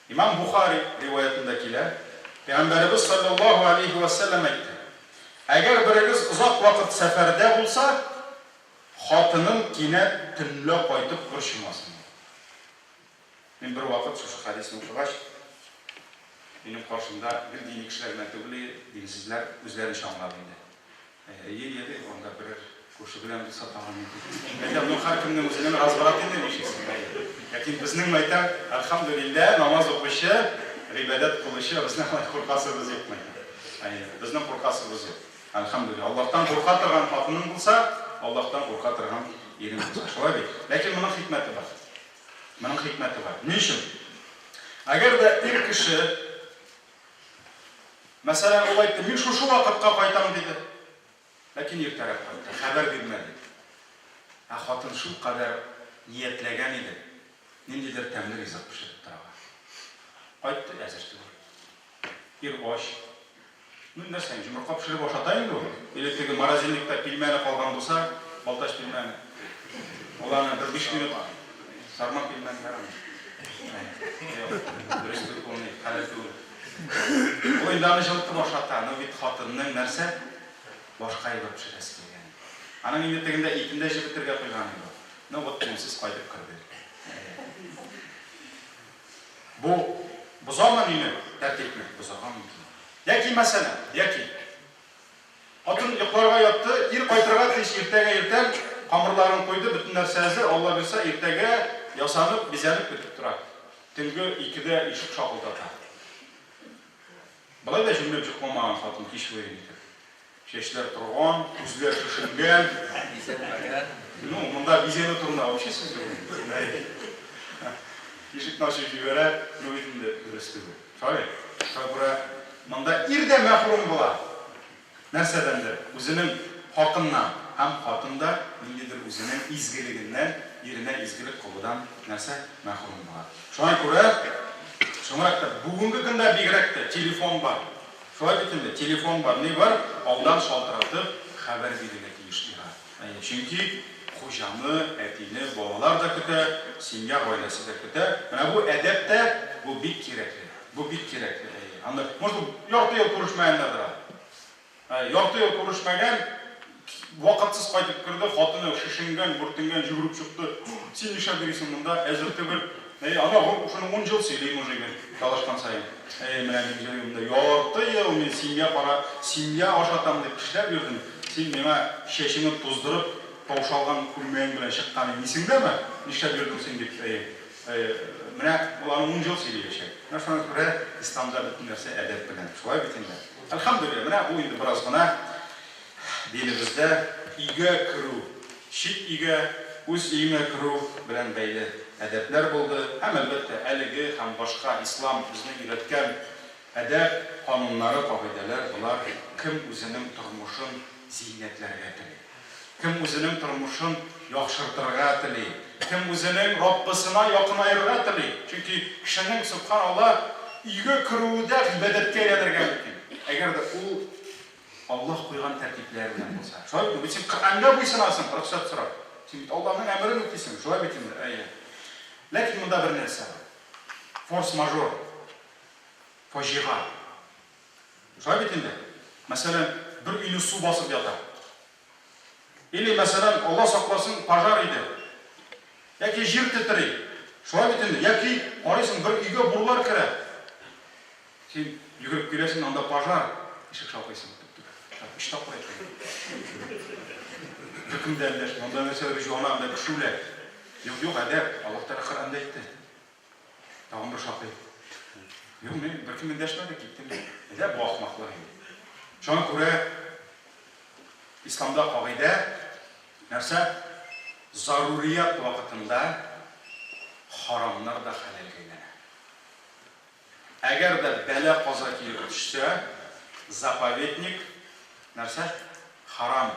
Имам Бухари риваятында килә, Пәйгамбәрбез саллаллаһу алейхи ва саллям әйтте: "Әгәр берегез узак вакыт сәфәрдә булса, хатынын кинәт төнлә кайтып борчымасын." Мин бер вакыт шушы хадисны укыгач, минем каршымда бер дини кешеләр түгел, динсезләр үзләренчә аңлап инде. Йеде, онда бер күрше белән сатаган иде. Әйтәм, һәркемнең үзенең разбират инде дишәсен. Ләкин безнең мәйтәм, әлхәмдүлилләh, намаз укучы, гыйбадат кылучы, безнең куркасыбыз юк мәйтәм. Безнең куркасыбыз юк. Әлхәмдүлилләh. Аллаһтан курка торган хатының булса, Аллаһтан курка торган ирем булса. Шулай бит. Ләкин моның хикмәте бар. Моның хикмәте бар. Ни өчен? Әгәр дә ир кеше, мәсәлән, ул әйтте, мин шушы вакытка кайтам диде. Ләкин иртәрәк кайтты, хәбәр бирмәде. Хатын шул кадәр ниятләгән иде. Ниндидер тәмле ризык пешереп торырга. Кайтты, әзер түгел. Ир аш. Мин нәрсә, җумырка пешереп ашата инде ул. Или теге морозильникта пилмәне калган булса, балташ пилмәне. Уларны бер 5 минут сармак пилмәне барам. Дөрес түгел, хәләл түгел. Ул инде аны җылытып ашата, но бит хатынның нәрсә? Башка әйбер пешерәсе килгән. Аның инде тегендә итендә җибетергә куйган иде. Но вот төнсез кайтып кирде. Бу бозаман ине, тәртипне бозаган мөмкин. Яки мәсәлән, яки хатын йокларга ятты, ир кайтырга тиеш иртәгә иртән камырларын куйды, бөтен нәрсә әзер, Алла бирсә иртәгә ясанып, бизәнеп көтеп тора. Төнге 2дә ишек шакылдата. Болай да җүнләп чыкмаган хатын кич буе. Чәчләр торган, күзләр шешенгән. Ну, монда бизәне турында вообще сүз юк. Ишекне ачып җибәрә, ну инде дөрес түгел. Шулай. Шулай монда ир дә мәхрүм була. Нәрсәдәндер? Үзенең хакыннан һәм хатында ниндидер үзенең изгелегеннән, иренә изгелек кылудан нәрсә мәхрүм була. Шуңа күрә, шуңракта бүгенге көндә бигрәк тә телефон бар. Шулай бит инде, телефон бар, ни бар? Алдан шалтыратып хәбәр бирергә тиеш ира. Чөнки хуҗаны, әтине, балалар да көтә, семья гаиләсе дә көтә. Менә бу әдәптә бу бик кирәкле. Бу бик кирәкле. Анда, может, ярты ел күрешмәгәндер. Ярты ел күрешмәгән, вакытсыз кайтып кирде, хатыны шишенгән, бүртенгән, жүгереп чыкты. Син нишлә бирисең монда? Әзер түгел. Ана шуны 10 ел сөйләйм уже мен, талашкан сайын. Менә мин ярты ел мен семья ашатам дип эшләп йөрдем. Син миңа чәчеңне туздырып, таушалган күлмәгең белән чыккан исеңдәме? Нишләп йөрдең син дип. Менә уларны 10 ел сөйләячәк. Менә шуңа күрә исламда бөтен нәрсә әдәп белән. Шулай бит инде. Әлхәмдүлилләh, менә бу инде бераз гына динебездә өйгә керү, чит өйгә, үз өеңә керү белән бәйле әдәпләр булды. Һәм әлбәттә, әлеге һәм башка ислам безнең өйрәткән әдәп кануннары, кагыйдәләр булар. Кем үзенең тормышын зиннәтләргә тели, кем үзенең тормышын яхшыртырга тели, кем үзенең Раббысына якынайырга тели. Чөнки кешенең субханаллах өйгә керүдә гыйбадәткә әйләнергә мөмкин. Әгәр дә ул Аллаһ куйган тәртипләр белән булса. Шулай бит, син Коръәнгә буйсынасың, рөхсәт сорап. Син бит Аллаһның әмерен үтисең. Шулай бит инде. Ләкин монда бер нәрсә бар. Форс-мажор. Фаҗига. Шулай бит инде. Мәсәлән, бер өйне су басып ята. Или мәсәлән, Алла сакласын, пожар иде. Яки җир титри. Шулай бит инде. Яки карыйсың, бер өйгә бурлар керә. Син йөгереп киләсең, анда пожар. Ишек шакыйсың. Иштап кайтты. Кемдә дәш, монда нәрсәләр җуана, анда кешүләр. Юк, әдәп, Аллаһ Тәгалә Коръәндә әйтте. Тагын бер шакый. Юк, мин бер кем дәшмәде, киттем. Әдәп бу ахмаклык инде. Шуңа күрә исламда кагыйдә нәрсә? Zaruрият вакытында харамнар да хәләлгә әйләнә. Әгәр дә бәла каза килеп төшсә, заповедник нәрсә? Харам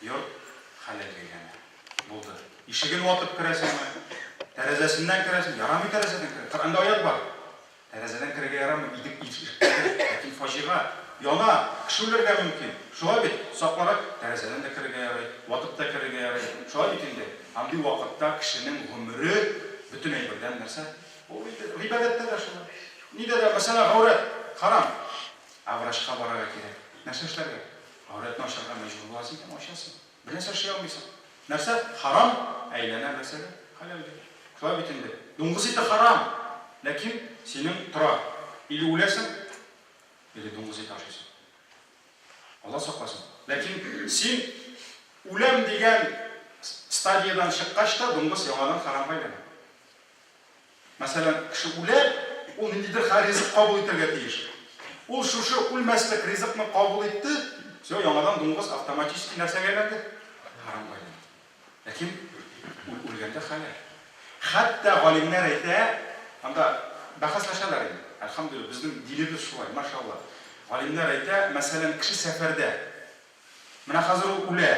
йорт хәләлгә әйләнә. Булды. Ишеген ватып керәсеңме? Тәрәзәсеннән керәсең, ярамый тәрәзәдән керә. Коръәндә аят бар. Тәрәзәдән керергә ярамый, идек ләкин фаҗига яна, кеше үләргә мөмкин. Шулай бит, сакларак тәрәзәдән дә керергә ярый, ватып та керергә ярый. Шулай бит инде. Андый вакытта кешенең гомере бөтенләй бердән нәрсә? Ул гыйбадәттә дә шулай. Нидә дә мәсәлән гаврат харам. Аврашка барырга кирәк. Нәрсә эшләргә? Гавратны ачарга мәҗбүр буласың икән, ачасың. Бер нәрсә эшли алмыйсың. Нәрсә? Харам әйләнә нәрсәгә? Хәләлгә. Шулай бит инде. Дуңгыз ите харам. Ләкин синең тора. Или үләсең, или дуңгыз ите ашыйсың. Алла сакласын. Ләкин син үләм дигән стадиядан чыккач та дуңгыз яңадан харамга әйләнә. Мәсәлән, кеше үлә, ул ниндидер ризык кабул итәргә тиеш. Ул шушы үлмәслек ризыкны кабул итте, все, яңадан дуңгыз автоматически нәрсәгә әйләнде? Харамга әйләнде. Ләкин үлгәндә хәләл. Хәтта галимнәр әйтә, анда бәхәсләшәләр инде. Әлхәмдүлилләһ, безнең динебез шулай, машалла. Галимнәр әйтә, мәсәлән, кеше сәфәрдә. Менә хәзер ул үлә.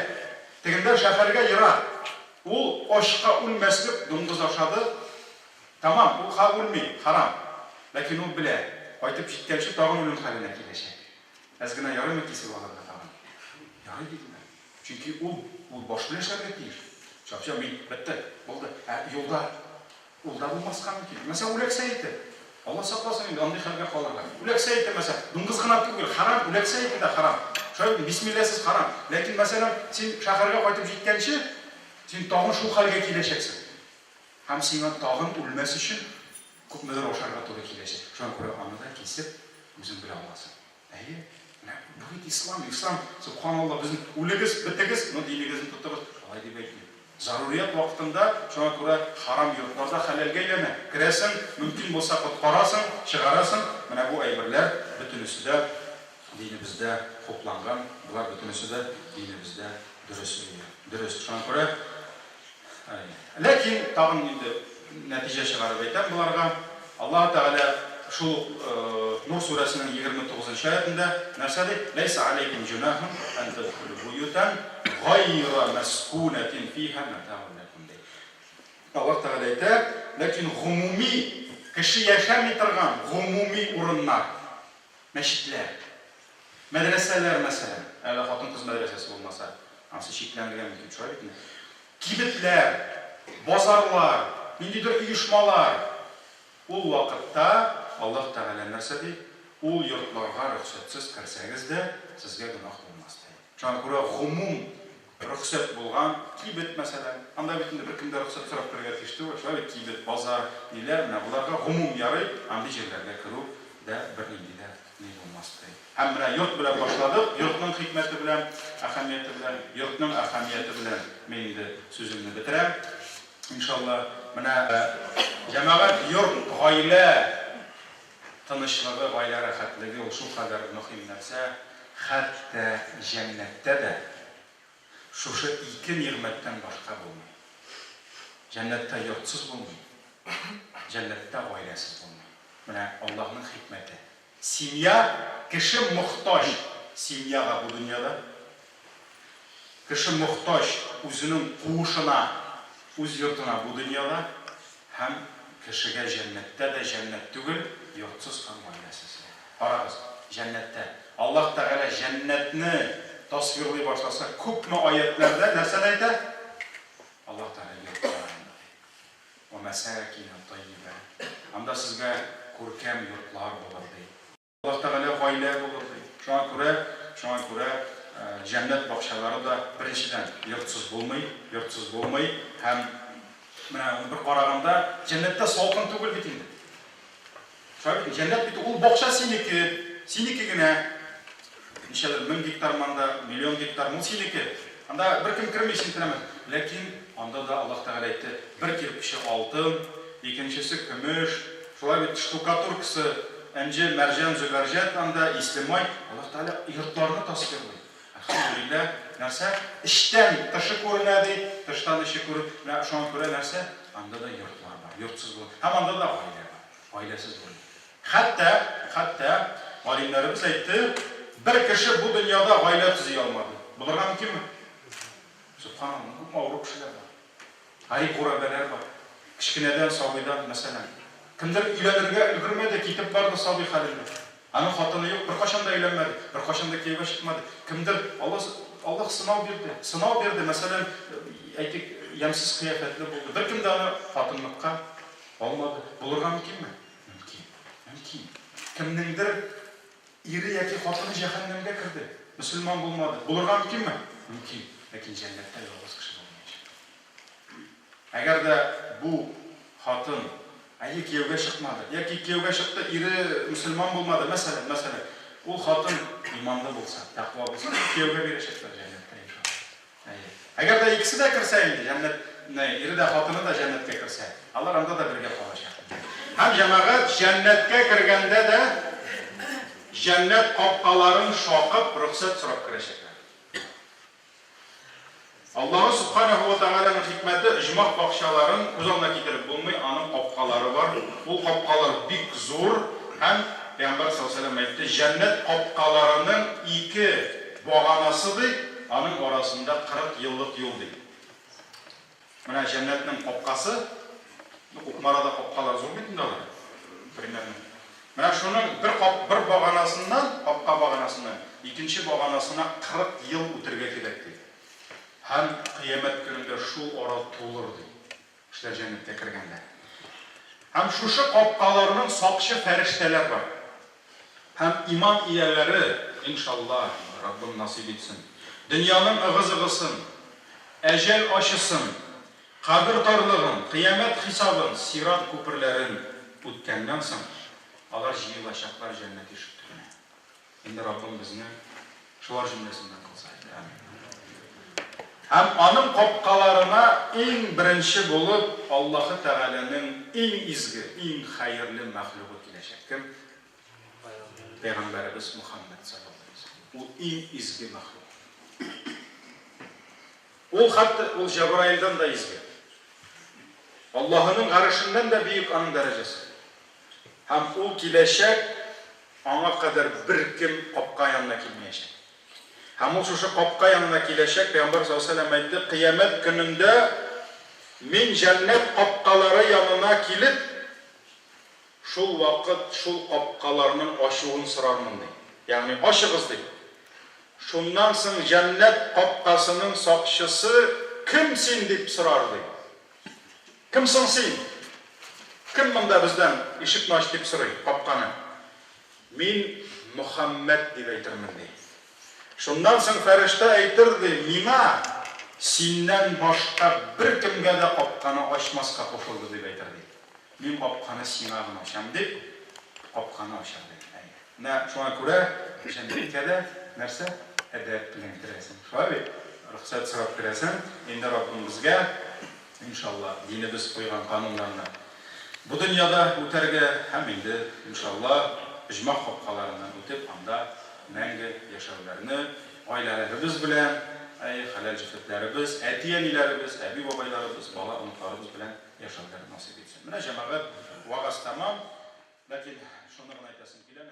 Тегендә шәһәргә ерак. Ул ашка үлмәслек дуңгыз ашады. Тамам, ул үлми, харам. Ләкин ул белә, кайтып җиткәнче тагын үлем хәленә киләчәк. Әз генә ярымы кисеп алырга тагын. Ярый дидем. Чөнки ул баш белән эшләргә тиеш. Шапча мин бетте, булды. Юлда булмаска мөмкин. Мәсәлән, үләксә ите. Алла сакласын инде андый хәлгә калырга. Үләксә ите мәсәлән, дуңгыз гына түгел, харам, үләксә ите дә харам. Шулай бисмиллаһсыз харам. Ләкин мәсәлән, син шәһәргә кайтып җиткәнче, син тагын шул хәлгә киләчәксең. Һәм сиңа тагын үлмәс өчен күпмедер ашарга туры киләчәк. Шуңа күрә аны да кисеп үзең белә аласың. Әйе, бу бит ислам, субханалла, безнең үлегез, бетегез, но динегезне тотыгыз. Шулай дип әйтми. Зарурият вакытында, шуңа күрә харам йортларда хәләлгә әйләнә. Керәсең, мөмкин булса коткарасың, чыгарасың. Менә бу әйберләр бөтенесе дә динебездә хупланган, булар бөтенесе дә динебездә дөрес. Шуңа күрә ләкин тагын инде нәтиҗә чыгарып әйтәм буларга. Аллаһ Тәгалә шул Нур сүрәсенең 29-нчы аятында нәрсә ди? Ләйсә алейкум җунахун ан тадхулу буютан гайра маскунатин фиха матаун лакум. Аллаһ Тәгалә әйтә, ләкин гомуми кеше яшәми торган гомуми урыннар, мәчетләр, мәдрәсәләр мәсәлән, әле хатын-кыз мәдрәсәсе булмаса, ансы шикләнергә мөмкин шулай бит. Кибетләр, базарлар, ниндидер оешмалар. Ул вакытта Аллаһ Тәгалә нәрсә ди? Ул йортларга рөхсәтсез керсәгез дә сезгә гөнаһ булмас ди. Шуңа күрә гомум рөхсәт булган кибет мәсәлән, анда бит инде беркемдә рөхсәт сорап кергә тиеш түгел. Шулай кибет, базар, ниләр, менә буларга гомум ярый, андый җирләргә керү дә бернинди дә ни булмас ди. Һәм менә йорт белән башладык, йортның хикмәте белән, әһәмияте белән, йортның әһәмияте белән мин инде сүземне битерәм. Иншалла, менә җәмәгать, йорт, гаилә тынычлыгы, гаилә рәхәтлеге ул шул кадәр мөһим нәрсә. Хәтта җәннәттә дә шушы ике ниғмәттән башка булмый. Җәннәттә йортсыз булмый, җәннәттә гаиләсез булмый. Менә Аллаһның хикмәте. Семья, кеше мохтаҗ семьяга бу дөньяда. Кеше мохтаҗ үзенең куышына, үз йортына бу дөньяда, һәм кешегә җәннәттә дә җәннәт түгел, йортсыз һәм гаиләсез. Карагыз, җәннәттә Аллаһ Тәгалә җәннәтне тасвирлый башласа, күпме аятларда нәрсә әйтә? Аллаһ Тәгалә йортларында. Ва масакин таййиба. Анда сезгә күркәм йортлар булыр ди. Аллаһ Тәгалә гаилә булыр ди. Шуңа күрә җәннәт бакчалары да беренчедән йортсыз булмый, һәм менә бер караганда җәннәттә салкын түгел бит инде. Шулай җәннәт бит ул бакча синеке генә. Ничәдер 1000 гектар манда, миллион гектар ул синеке. Анда беркем кермей син теләмәс. Ләкин анда да Аллаһ Тәгалә әйтте, бер кирпеше алтын, икенчесе көмеш, шулай бит штукатуркасы, әнҗе, мәрҗән, зөбәрҗәт анда ислемай. Аллаһ Тәгалә йортларны тасвирлый. Әлхәмдүлилләһ, нәрсә? Іштен тышы көрінәді, тыштан іші көріп, шуан көрә нәрсә? Анда да йортлар бар, йортсыз болады. Һәм анда да гаилә бар, гаиләсез болады. Хәтта галимнәребез әйтте, bir кеше бу дөньяда гаилә төзи алмады. Булырга мөмкинме? Субханаллах, күп авыру кешеләр бар. Гәриб-гурабәләр бар. Кичкенәдән сабыйдан, мәсәлән, кемдер өйләнергә өлгермәде, китеп барды сабый хәлендә. Аның хатыны юк, беркайчан да өйләнмәде, беркайчан да кияүгә чыкмады. Кемдер Аллаһ сынау бирде, мәсәлән, әйтик, ямсыз кыяфәтле булды. Беркем дә аны хатынлыкка алмады. Булырга мөмкинме? Мөмкин. Кемнеңдер ире яки хатыны җәһәннәмгә кирде, мөселман булмады. Булырга мөмкинме? Мөмкин. Ләкин җәннәттә ялгыз кеше булмаячак. Әгәр дә бу хатын кияүгә чыкмады, яки кияүгә чыкты, ире мөселман булмады, мәсәлән, ул хатын иманлы булса, тақва булса, кияүгә бирәчәкләр җәннәттә иншалла. Әгәр дә икесе дә кирсә инде, ире дә хатыны да җәннәткә кирсә, алар анда да бергә калачак. Һәм җәмәгать җәннәткә кергәндә дә җәннәт капкаларын шакып, рөхсәт сорап керәчәкләр. Аллаһ Субханаһу ва Тааляның хикмәте иҗмах бакчаларын үз алдына китереп булмый, аның капкалары бар. Ул капкалар бик зур һәм Пәйгамбәр саллаллаһу алейһи ва сәллям әйтте, җәннәт капкаларының 2 баганасы ди, аның арасында 40 еллык юл ди. Менә җәннәтнең капкасы, Укмарада капкалар зур бит инде алар. Примерно. Менә шуның бер баганасыннан, капка баганасыннан, икенче баганасына 40 ел үтәргә кирәк ди. Һәм кыямәт көнендә шул ара тулыр ди. Кешеләр җәннәткә кергәндә. Һәм шушы капкаларның сакчы фәрештәләр бар. Һәм иман ияләре, иншаллах, Раббым насип итсен. Дөньяның ыгы-зыгысын, әҗәл ачысын, кабер тарлыгын, кыямәт хисабын, сират күперләрен үткәннән соң алар җыелачаклар җәннәт ишек төбенә. Инде Раббым безне шулар җөмләсеннән кылса. Һәм аның капкаларына иң беренче булып Аллаһ Тәгаләнең иң изге, иң хәерле мәхлугы киләчәк. Кем? Пәйгамбәрбез Мөхәммәд саллаллаһу алейһи ва саллям. Ул иң изге мәхлук. Ул хәтта ул Җабраилдан да изге. Аллаһның гаршыннан да бийек аның дәрәҗәсе. Һәм ул киләчәк аңа кадәр беркем капка янына килмәячәк. Һәм ул шушы капка янына киләчәк, Пәйгамбәр саллаллаһу алейһи ва сәллям әйтте, кыямәт көнендә мин җәннәт капкалары янына килеп, шул вакыт шул капкаларның ачуын сорармын ди. Ягъни ачыгыз ди. Шуннан соң җәннәт капкасының сакчысы кем син дип сорар ди. Кем соң син? Кем монда бездән ишекне ач дип сорый капканы? Мин Мөхәммәд дип әйтермен ди. Шуннан соң фәрештә әйтер ди, миңа синнән башка беркемгә дә капканы ачмаска кушылды дип әйтер ди. Мин капканы сиңа гына ачам дип, капканы ачар ди. Менә шуңа күрә җәннәткә дә нәрсә? Әдәп белән керәсең. Шулай бит? Рөхсәт сорап керәсең. Инде Раббым безгә иншаллах динебез куйган кануннарны бу дөньяда үтәргә һәм инде иншаллах иҗмах капкаларыннан үтеп анда мәңге яшәүләрне гаиләләребез белән, хәләл җефетләребез, әти-әниләребез, әби-бабайларыбыз, бала-оныкларыбыз белән яшәүләрне насыйп итсен. Менә җәмәгать вагаз тамам, ләкин шуны гына әйтәсем килә.